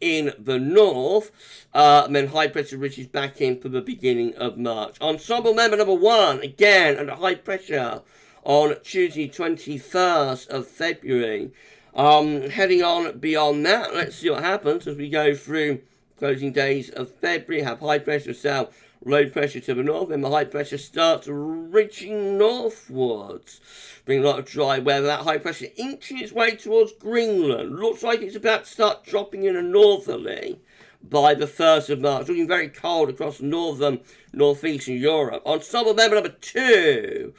in the north, and then high pressure reaches back in for the beginning of March. Ensemble member number 1, again under high pressure on Tuesday 21st of February. Heading on beyond that, let's see what happens as we go through closing days of February. Have high pressure south, low pressure to the north, then the high pressure starts reaching northwards, bringing a lot of dry weather. That high pressure inching its way towards Greenland. Looks like it's about to start dropping in a northerly by the 1st of March. Looking very cold across northern, northeastern Europe. Ensemble member number 2.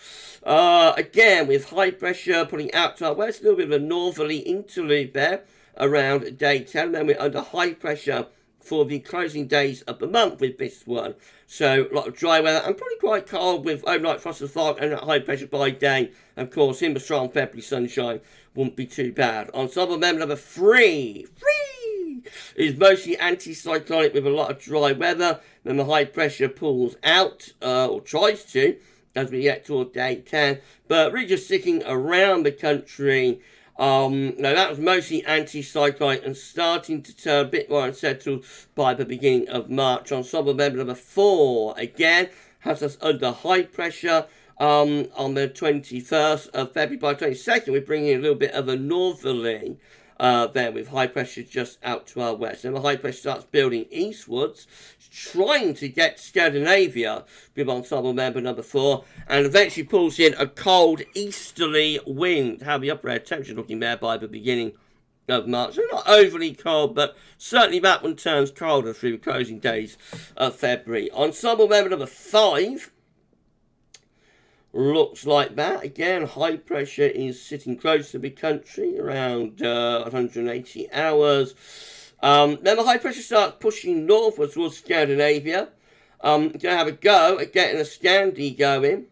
Again, with high pressure putting out to our west. A little bit of a northerly interlude there around day 10. Then we're under high pressure for the closing days of the month with this one. So a lot of dry weather and probably quite cold with overnight frost and fog and high pressure by day. Of course, in the strong February sunshine wouldn't be too bad. Ensemble member number 3. Is mostly anticyclonic with a lot of dry weather. Then the high pressure pulls out, or tries to, as we get toward day 10. But really just sticking around the country. No, that was mostly anticyclonic and starting to turn a bit more unsettled by the beginning of March. Ensemble member number 4, again, has us under high pressure. On the 21st of February, by 22nd, we're bringing a little bit of a northerly there with high pressure just out to our west. And the high pressure starts building eastwards, trying to get Scandinavia with ensemble member number 4, and eventually pulls in a cold easterly wind. How the upper air temperature looking there by the beginning of March. So not overly cold, but certainly that one turns colder through the closing days of February. Ensemble member number 5. Looks like that. Again, high pressure is sitting close to the country, around 180 hours. Then the high pressure starts pushing northwards towards Scandinavia. Going to have a go at getting a Scandi going.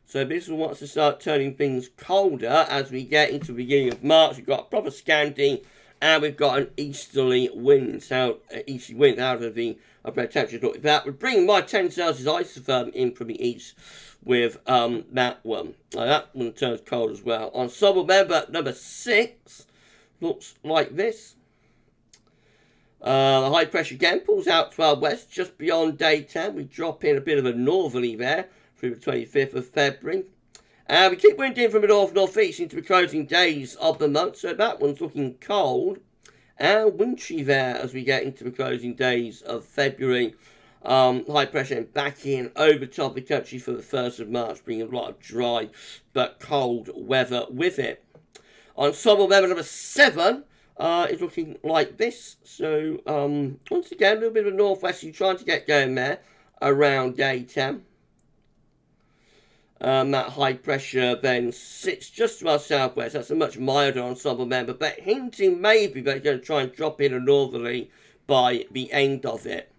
So this one wants to start turning things colder as we get into the beginning of March. We've got a proper Scandi, and we've got an easterly wind. So easterly wind out of the upper temperature. Look at that. We're bringing my 10 Celsius isotherm in from the east with that one. That one turns cold as well. Ensemble member number 6 looks like this. The high pressure again pulls out to our west just beyond day 10. We drop in a bit of a northerly there through the 25th of February. And we keep wind in from the north-northeast into the closing days of the month. So that one's looking cold and wintry there as we get into the closing days of February. High pressure and back in over top of the country for the 1st of March, bringing a lot of dry but cold weather with it. Ensemble member number 7 is looking like this. So once again, a little bit of a northwesterly trying to get going there around day 10. That high pressure then sits just to our southwest. That's a much milder ensemble member, but hinting maybe they're going to try and drop in a northerly by the end of it.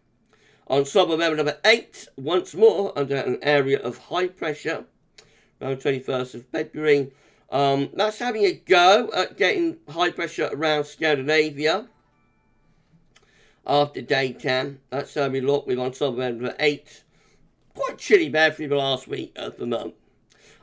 Ensemble member number 8, once more under an area of high pressure, around 21st of February. That's having a go at getting high pressure around Scandinavia after day 10. That's how we look with ensemble member number 8. Quite chilly there through the last week of the month.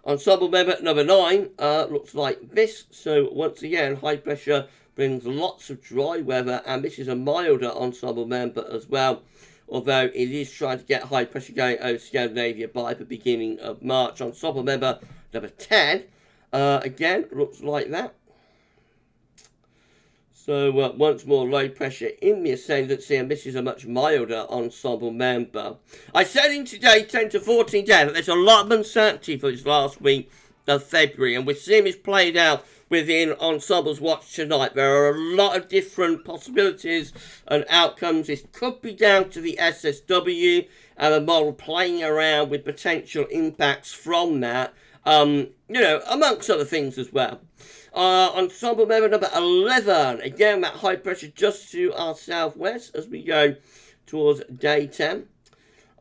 Ensemble member number 9 looks like this. So once again, high pressure brings lots of dry weather, and this is a milder ensemble member as well, although it is trying to get high pressure going over Scandinavia by the beginning of March. Ensemble member number 10, again, looks like that. So once more low pressure in the ascendancy, and this is a much milder ensemble member. I said in today 10 to 14 days that there's a lot of uncertainty for this last week of February, and we're seeing this played out within Ensemble's Watch tonight. There are a lot of different possibilities and outcomes. This could be down to the SSW and the model playing around with potential impacts from that, amongst other things as well. Ensemble member number 11, again that high pressure just to our southwest as we go towards day 10.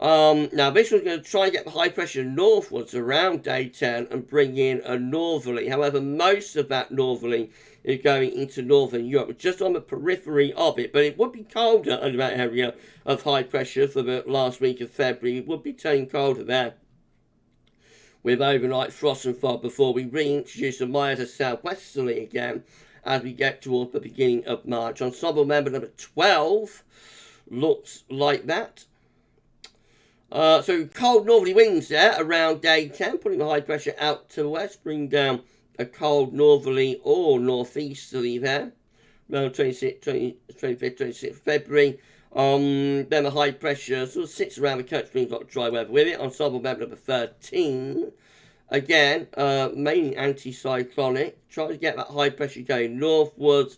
Now this one's going to try and get the high pressure northwards around day 10 and bring in a northerly. However, most of that northerly is going into northern Europe, just on the periphery of it. But it would be colder under that area of high pressure for the last week of February. It would be turning colder there, with overnight frost and fog before we reintroduce a milder southwesterly again as we get towards the beginning of March. Ensemble member number 12 looks like that. So cold northerly winds there around day 10, putting the high pressure out to the west, bring down a cold northerly or northeasterly there, around 25th, 26th February. Then the high pressure sort of sits around the country, brings a lot of dry weather with it. Ensemble member number 13, again, mainly anticyclonic, trying to get that high pressure going northwards,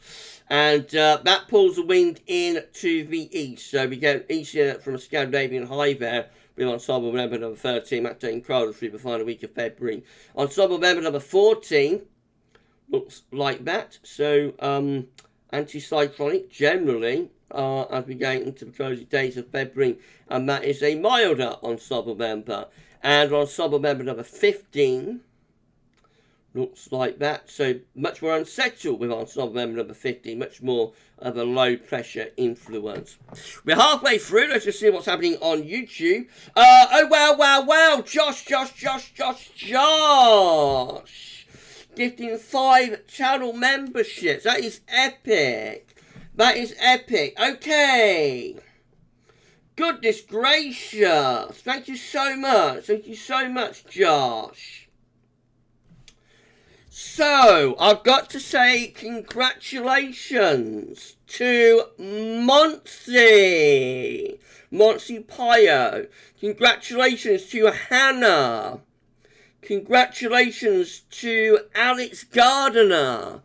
and that pulls the wind in to the east. So we get easier from a Scandinavian high there, with Ensemble member number 13, that's taking colder through the final week of February. Ensemble member number 14 looks like that. So anticyclonic generally as we go into the closing days of February, and that is a milder ensemble member. And ensemble member number 15 looks like that. So much more unsettled with ensemble member number 15, much more of a low pressure influence. We're halfway through. Let's just see what's happening on YouTube. Oh, wow. Josh. Gifting 5 channel memberships. That is epic. Okay. Goodness gracious. Thank you so much, Josh. So, I've got to say congratulations to Monty Pio. Congratulations to Hannah. Congratulations to Alex Gardiner.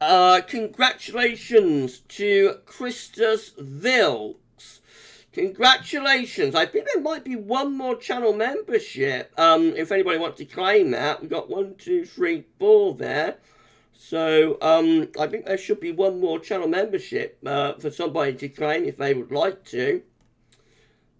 Congratulations to Christus Vilks. Congratulations. I think there might be one more channel membership. If anybody wants to claim that. We've got 1, 2, 3, 4 there. So, I think there should be one more channel membership for somebody to claim if they would like to.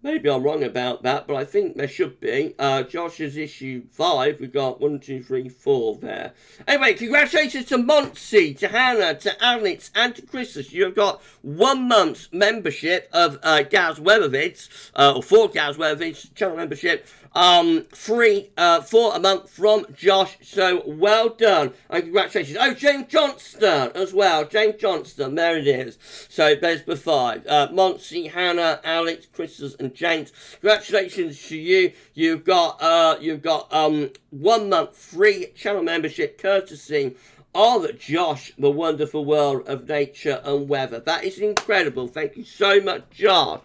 Maybe I'm wrong about that, but I think there should be. Josh has issued 5. We've got 1, 2, 3, 4 there. Anyway, congratulations to Monty, to Hannah, to Alex, and to Christus. You have got 1 month's membership of GavsWeatherVids, or 4 GavsWeatherVids channel membership. Free for a month from Josh. So well done and congratulations. Oh, James Johnston as well. James Johnston, there it is. So there's the 5. Monty, Hannah, Alex, Christus, and James. Congratulations to you. You've got 1 month free channel membership courtesy of Josh, the wonderful world of nature and weather. That is incredible. Thank you so much, Josh.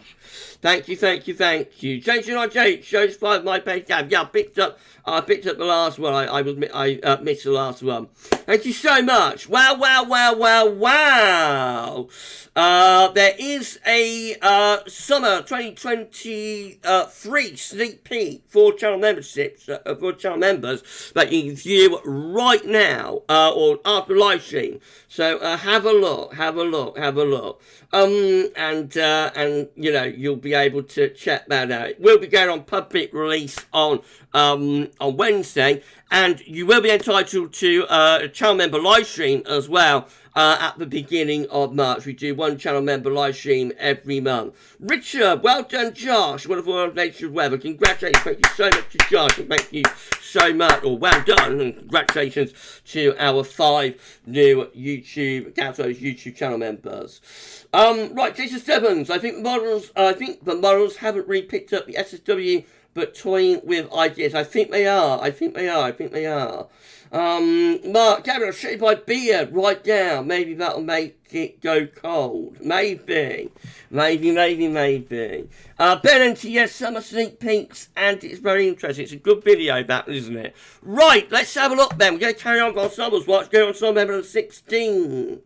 Thank you. James United J shows 5 my page tab. Yeah, I picked up the last one. I missed the last one. Thank you so much. Wow. There is a summer 2023 sneak peek for channel memberships, for channel members that you can view right now, or after live stream. So have a look. And you know, you'll be able to check that out. It will be going on public release on Wednesday, and you will be entitled to a channel member live stream as well at the beginning of March. We do 1 channel member live stream every month. Richard, well done, Josh. Wonderful world of nature and weather. Congratulations. Thank you so much to Josh, and thank you so much, or well done, and congratulations to our 5 new GavsWeatherVids YouTube channel members. Right, Jason Stebbins. I think the models haven't really picked up the SSW, but toying with ideas. I think they are. Mark, Gabriel, shave my beard right down. Maybe that'll make it go cold. Maybe. Ben and TS summer sneak peeks, and it's very interesting. It's a good video, that, isn't it? Right, let's have a look then. We're going to carry on with Ensembles. Watch, go on Ensemble member 16.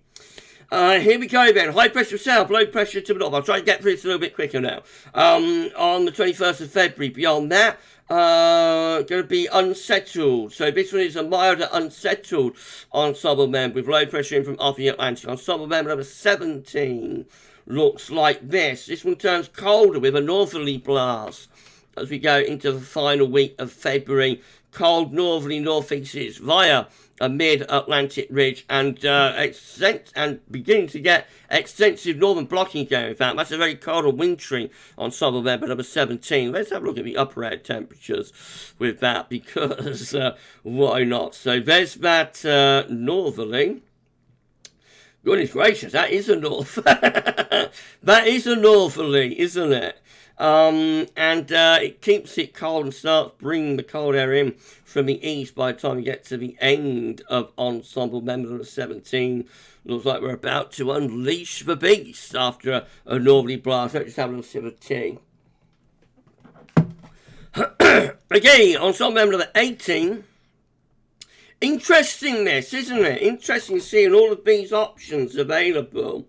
Here we go then. High pressure south, low pressure to the north. I'll try to get through this a little bit quicker now. On the 21st of February. Beyond that, going to be unsettled. So this one is a milder unsettled ensemble member with low pressure in from off the Atlantic. Ensemble member number 17 looks like this. This one turns colder with a northerly blast as we go into the final week of February. Cold northerly northeasts via a mid-Atlantic ridge and beginning to get extensive northern blocking going. In fact, that's a very cold and wintry ensemble member number 17. Let's have a look at the upper air temperatures with that, because why not? So there's that northerly. Goodness gracious, that is a north. That is a northerly, isn't it? It keeps it cold and starts bringing the cold air in from the east by the time we get to the end of ensemble member number 17. Looks like we're about to unleash the beast after a northerly blast. Let's just have a little sip of tea. Again, ensemble member number 18. Interesting this, isn't it? Interesting seeing all of these options available.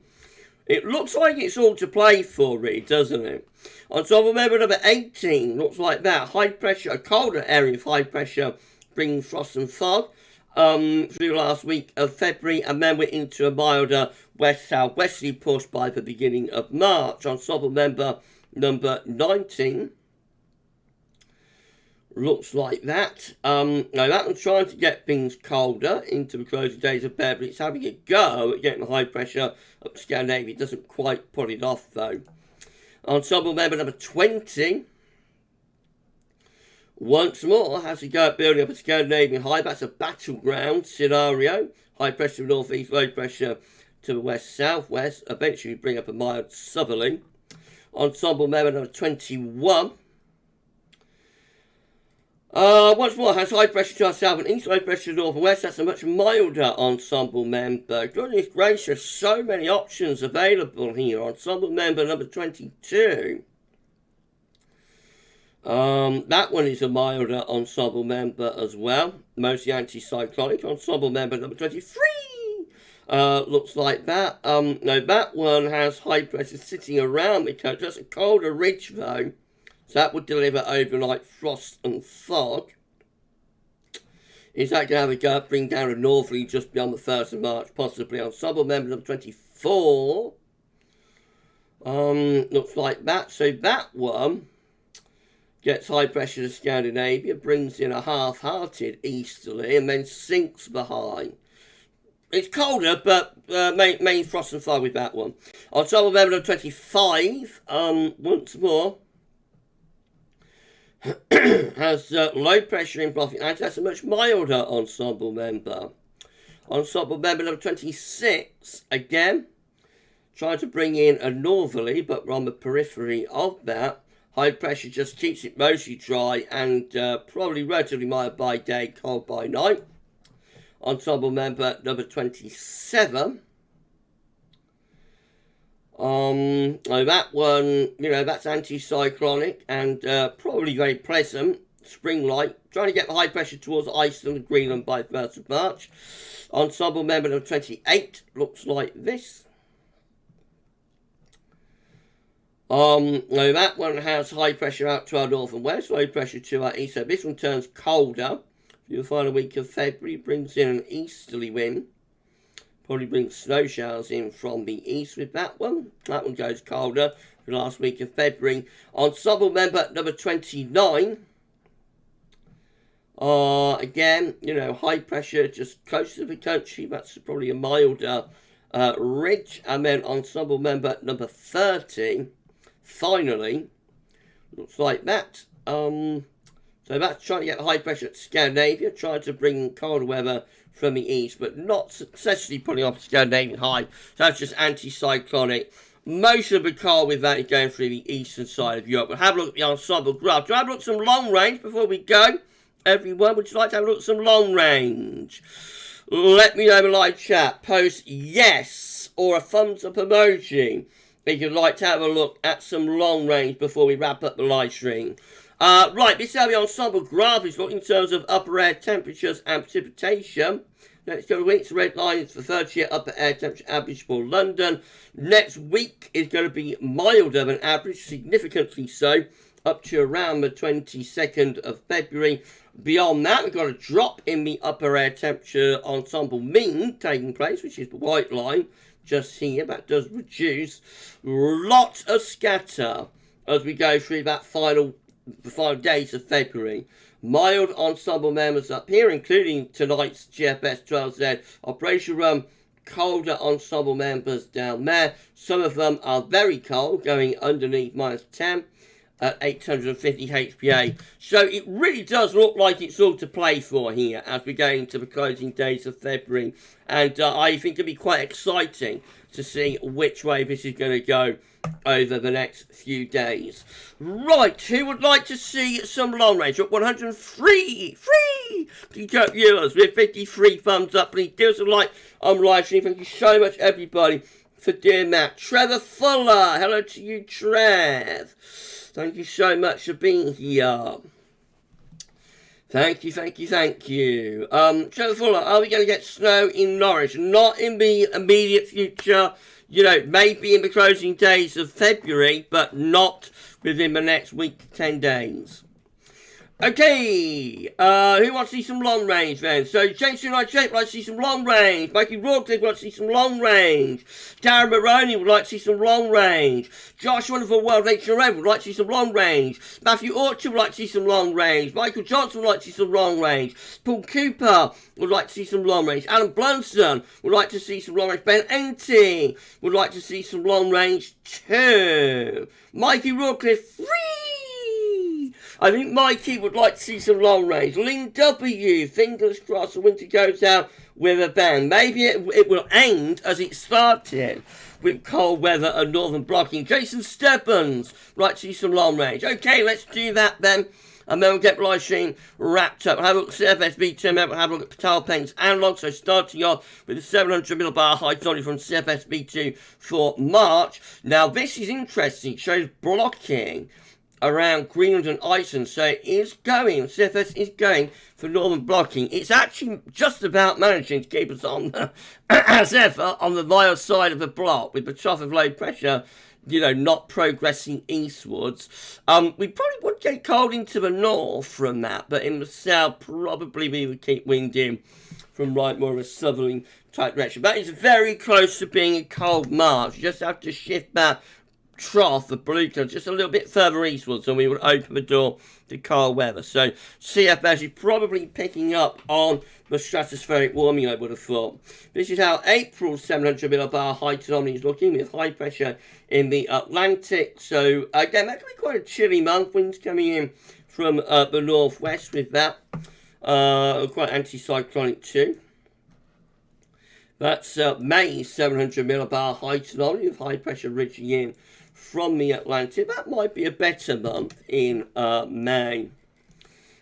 It looks like it's all to play for, really, doesn't it? Ensemble member number 18 looks like that. High pressure, a colder area of high pressure bringing frost and fog through the last week of February, and then we're into a milder west-southwesterly push by the beginning of March. Ensemble member number 19 looks like that. Now that one's trying to get things colder into the closing days of February. It's having a go at getting the high pressure up to Scandinavia. It doesn't quite pull it off though. Ensemble member number 20 once more has a go at building up a Scandinavian high. That's a battleground scenario. High pressure to the northeast, low pressure to the west-southwest. Eventually bring up a mild southerly. Ensemble member number 21 once more has high pressure to our south and east, low pressure to north and west. That's a much milder ensemble member. Goodness gracious, so many options available here. Ensemble member number 22. That one is a milder ensemble member as well. Mostly anticyclonic. Ensemble member number 23. Looks like that. No, that one has high pressure sitting around the coast. That's a colder ridge though. So that would deliver overnight frost and fog. Is that going to have a go, bring down a northerly just beyond the 1st of March, possibly? Ensemble member number 24. Looks like that. So that one gets high pressure to Scandinavia, brings in a half-hearted easterly, and then sinks the high. It's colder, but main frost and fog with that one. Ensemble member number 25, once more, has low pressure in blocking, and that's a much milder ensemble member. Ensemble member number 26, again, trying to bring in a northerly, but we're on the periphery of that. High pressure just keeps it mostly dry and probably relatively mild by day, cold by night. Ensemble member number 27. That one, that's anticyclonic and probably very pleasant, spring-like, trying to get the high pressure towards Iceland and Greenland by the 1st of March. Ensemble member number 28 looks like this. That one has high pressure out to our north and west, low pressure to our east, so this one turns colder. For the final week of February, brings in an easterly wind. Probably brings snow showers in from the east with that one. That one goes colder for the last week of February. Ensemble member number 29. Again, high pressure just close to the country. That's probably a milder ridge. And then ensemble member number 30. Finally, looks like that. So that's trying to get high pressure at Scandinavia, trying to bring colder weather from the east, but not successfully pulling off Scandinavian high. So that's just anticyclonic. Most of the cold with that is going through the eastern side of Europe. We'll have a look at the ensemble graph. Do I have a look at some long range before we go? Everyone, would you like to have a look at some long range? Let me know in the live chat. Post yes or a thumbs up emoji if you'd like to have a look at some long range before we wrap up the live stream. Right, this is how the ensemble graph is looking in terms of upper air temperatures and precipitation. Let's go to week's red line for 30-year upper air temperature average for London. Next week is going to be milder than average, significantly so, up to around the 22nd of February. Beyond that, we've got a drop in the upper air temperature ensemble mean taking place, which is the white line just here. That does reduce. Lot of scatter as we go through that final the final days of February. Mild ensemble members up here, including tonight's GFS 12Z Operation Room. Colder ensemble members down there. Some of them are very cold, going underneath -10 at 850 HPA. So it really does look like it's all to play for here as we go into the closing days of February. And I think it'll be quite exciting to see which way this is going to go over the next few days. Right, who would like to see some long range? At 103 viewers with 53 thumbs up. Please do us a like on live stream. Thank you so much, everybody, for doing that. Trevor Fuller, hello to you, Trev. Thank you so much for being here. Thank you. Trevor Fuller, are we going to get snow in Norwich? Not in the immediate future. You know, maybe in the closing days of February, but not within the next week to 10 days. Okay, who wants to see some long range then? So, James United Shape would like to see some long range. Mikey Rawcliffe would like to see some long range. Darren Maroney would like to see some long range. Josh Wonderful World HRM would like to see some long range. Matthew Orchard would like to see some long range. Michael Johnson would like to see some long range. Paul Cooper would like to see some long range. Alan Blunson would like to see some long range. Ben Enty would like to see some long range too. Mikey Rawcliffe, free! I think Mikey would like to see some long range. Lynn W, fingers crossed the winter goes out with a bang. Maybe it will end as it started with cold weather and northern blocking. Jason Stebbins would like to see some long range. Okay, let's do that then. And then we'll get the live stream wrapped up. We'll have a look at CFS V2, and we'll have a look at Peitao Peng's analogues. So starting off with the 700 millibar high tonic from CFS V2 for March. Now this is interesting. It shows blocking around Greenland and Iceland, so it is going, CFS is going for northern blocking. It's actually just about managing to keep us on, as ever, on the via side of the block, with the trough of low pressure, you know, not progressing eastwards. We probably would get cold into the north from that, but in the south, probably we would keep wind in from right more of a southerly type direction. That is very close to being a cold March. You just have to shift that trough, the blue cloud, just a little bit further eastwards, and we would open the door to cold weather. So CFS is probably picking up on the stratospheric warming, I would have thought. This is how April 700 millibar high tsunami is looking, with high pressure in the Atlantic. So again, that could be quite a chilly month. Winds coming in from the northwest with that. Quite anticyclonic too. That's May 700 millibar high tsunami with high pressure ridging in from the Atlantic. That might be a better month in May.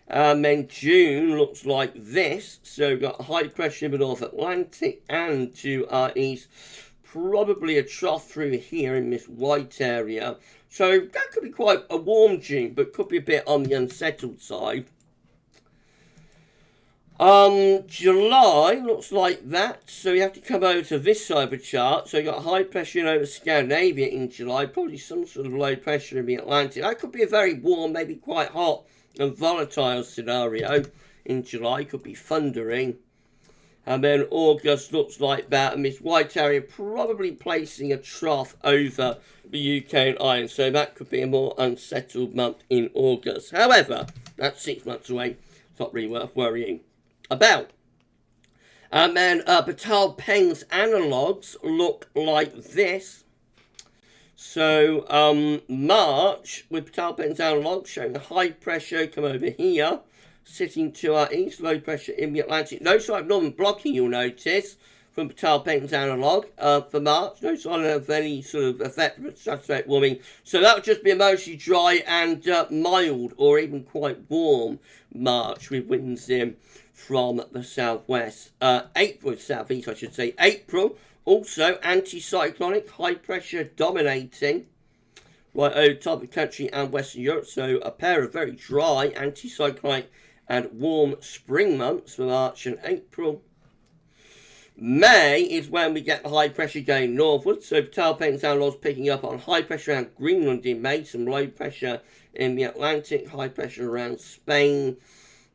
And then June looks like this. So we've got high pressure in the North Atlantic and to our east. Probably a trough through here in this white area. So that could be quite a warm June, but could be a bit on the unsettled side. July looks like that, so you have to come over to this side of the chart. So you've got high pressure in over Scandinavia in July, probably some sort of low pressure in the Atlantic. That could be a very warm, maybe quite hot and volatile scenario in July. Could be thundering. And then August looks like that, and this white area probably placing a trough over the UK and Ireland. So that could be a more unsettled month in August. However, that's 6 months away. It's not really worth worrying about. And then Peitao Peng's analogues look like this. So March with Peitao Peng's analogues showing high pressure come over here, sitting to our east, low pressure in the Atlantic. No sign of northern blocking, you'll notice, from Peitao Peng's analogue for March. No sign of any sort of effect of stratospheric warming. So that would just be a mostly dry and mild or even quite warm March with winds in from the southwest. April, southeast I should say. April, also anticyclonic, high pressure dominating right over top of the country and Western Europe. So a pair of very dry anticyclonic and warm spring months for March and April. May is when we get the high pressure going northwards. So Peitao Peng's analogues picking up on high pressure around Greenland in May, some low pressure in the Atlantic, high pressure around Spain.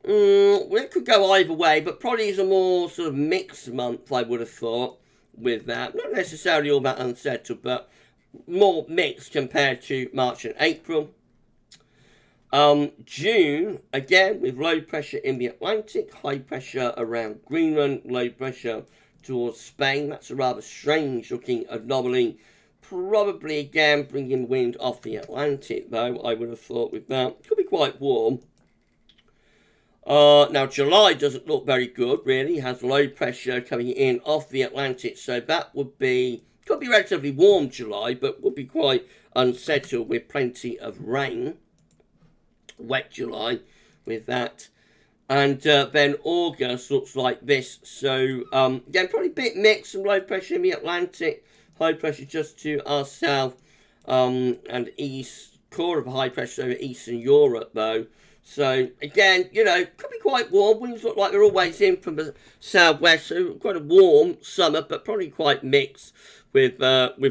Well, it could go either way, but probably is a more sort of mixed month, I would have thought, with that. Not necessarily all that unsettled, but more mixed compared to March and April. June, again, with low pressure in the Atlantic, high pressure around Greenland, low pressure towards Spain. That's a rather strange looking anomaly. Probably, again, bringing wind off the Atlantic, though, I would have thought with that. Could be quite warm. Now, July doesn't look very good, really. It has low pressure coming in off the Atlantic, so that would be, could be relatively warm July, but would be quite unsettled with plenty of rain. Wet July with that. And then August looks like this. So, again, probably a bit mixed, some low pressure in the Atlantic, high pressure just to our south and east, core of high pressure over Eastern Europe, though. So, again, you know, could be quite warm. Winds look like they're always in from the southwest, so quite a warm summer, but probably quite mixed with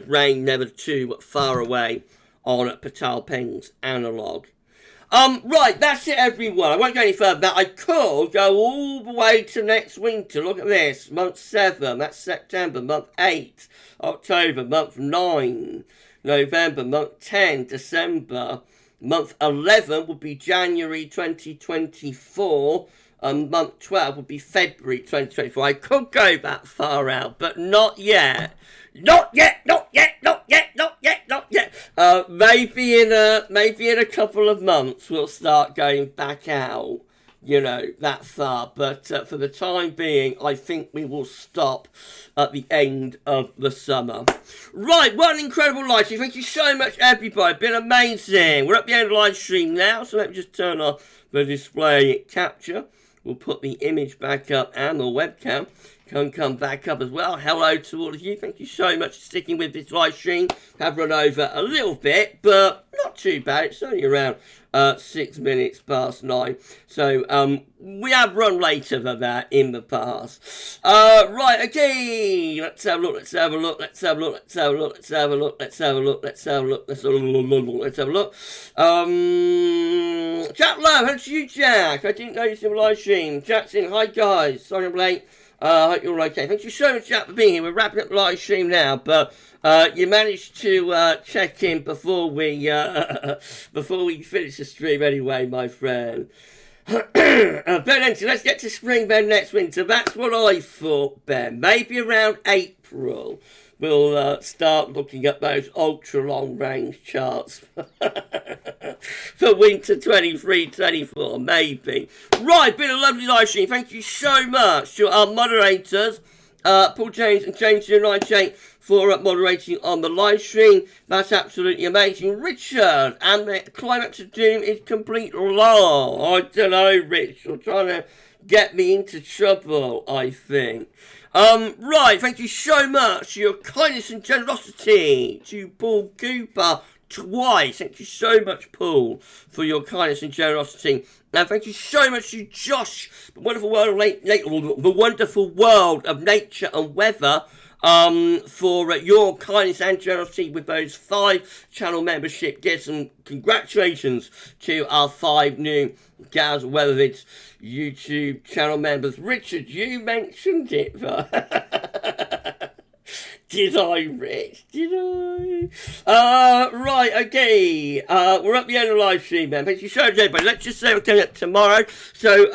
rain never too far away on Peitao Peng's analogue. Right, that's it, everyone. I won't go any further than that. I could go all the way to next winter. Look at this. Month 7, that's September. Month 8, October. Month 9, November. Month 10, December. Month 11 would be January 2024. Month 12 would be February 2024. I could go that far out, but not yet. Not yet, not yet, not yet, not yet, not yet. Maybe in a couple of months we'll start going back out, you know, that far. But for the time being, I think we will stop at the end of the summer. Right, what an incredible live stream. Thank you so much, everybody. It's been amazing. We're at the end of the live stream now, so let me just turn off the display capture. We'll put the image back up and the webcam can come back up as well. Hello to all of you. Thank you so much for sticking with this live stream. Have run over a little bit, but not too bad. It's only around 6 minutes past 9. So we have run later than that in the past. Right, okay. Let's have a look. Let's have a look. Let's have a look. Let's have a look. Let's have a look. Let's have a look. Let's have a look. Let's have a look. Let's have a look. Jack Lowe, hello to you, Jack. I didn't notice in the live stream. Jack's in. Hi guys. Sorry I'm late. Hope you're all okay. Thank you so much, Jack, for being here. We're wrapping up the live stream now, but you managed to check in before we finish the stream anyway, my friend. Ben Enter, let's get to spring, Ben, next winter. That's what I thought, Ben. Maybe around April. We'll start looking at those ultra-long range charts for winter 23-24, maybe. Right, been a lovely live stream. Thank you so much to our moderators, Paul James and James 098 for moderating on the live stream. That's absolutely amazing. Richard, and the Climax of Doom is complete law. I don't know, Rich. You're trying to get me into trouble, I think. Right, thank you so much for your kindness and generosity to Paul Cooper twice. Thank you so much, Paul, for your kindness and generosity. And thank you so much to Josh, the wonderful world of nature and weather, for your kindness and generosity with those 5 channel membership gifts, and congratulations to our 5 new GavsWeatherVids YouTube channel members. Richard, you mentioned it. Did I, Rich? Did I? Right, okay. We're at the end of the live stream then. Thank you so much, everybody. Let's just say we're coming up tomorrow. So,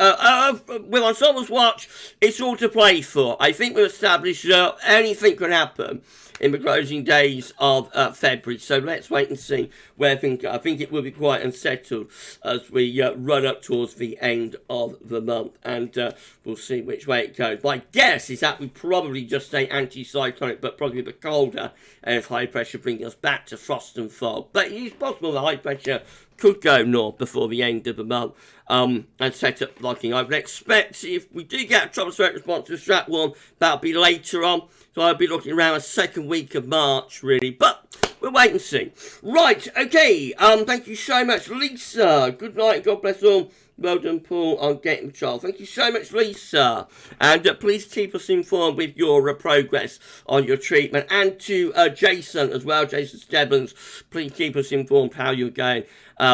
with Ensemble's watch, it's all to play for. I think we've established anything can happen in the closing days of February. So let's wait and see where things go. I think it will be quite unsettled as we run up towards the end of the month, and we'll see which way it goes. My guess is that we probably just stay anti-cyclonic, but probably a bit colder, and if high pressure brings us back to frost and fog. But it is possible the high pressure could go north before the end of the month, and set up locking. I would expect if we do get a tropospheric response to the strat warm, that'll be later on. So I'll be looking around the second week of March, really. But we'll wait and see. Right, okay. Thank you so much, Lisa. Good night. God bless all. Well done, Paul, on getting the child. Thank you so much, Lisa. And please keep us informed with your progress on your treatment. And to Jason as well, Jason Stebbins, please keep us informed how you're going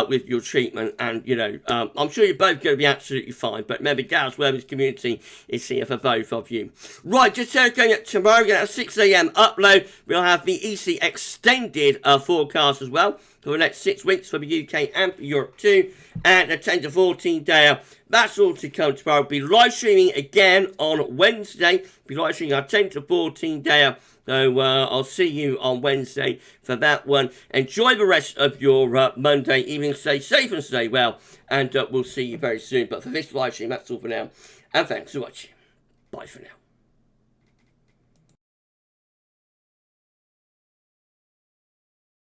with your treatment. And, you know, I'm sure you're both going to be absolutely fine. But remember, GavsWeatherVids community is here for both of you. Right, just going up tomorrow, at 6 a.m. upload. We'll have the EC extended forecast as well for the next 6 weeks for the UK and for Europe too, and a 10 to 14 day. That's all to come tomorrow. I'll be live streaming again on Wednesday. Be live streaming our 10 to 14 day. So I'll see you on Wednesday for that one. Enjoy the rest of your Monday evening. Stay safe and stay well. And we'll see you very soon. But for this live stream, that's all for now. And thanks for watching. Bye for now.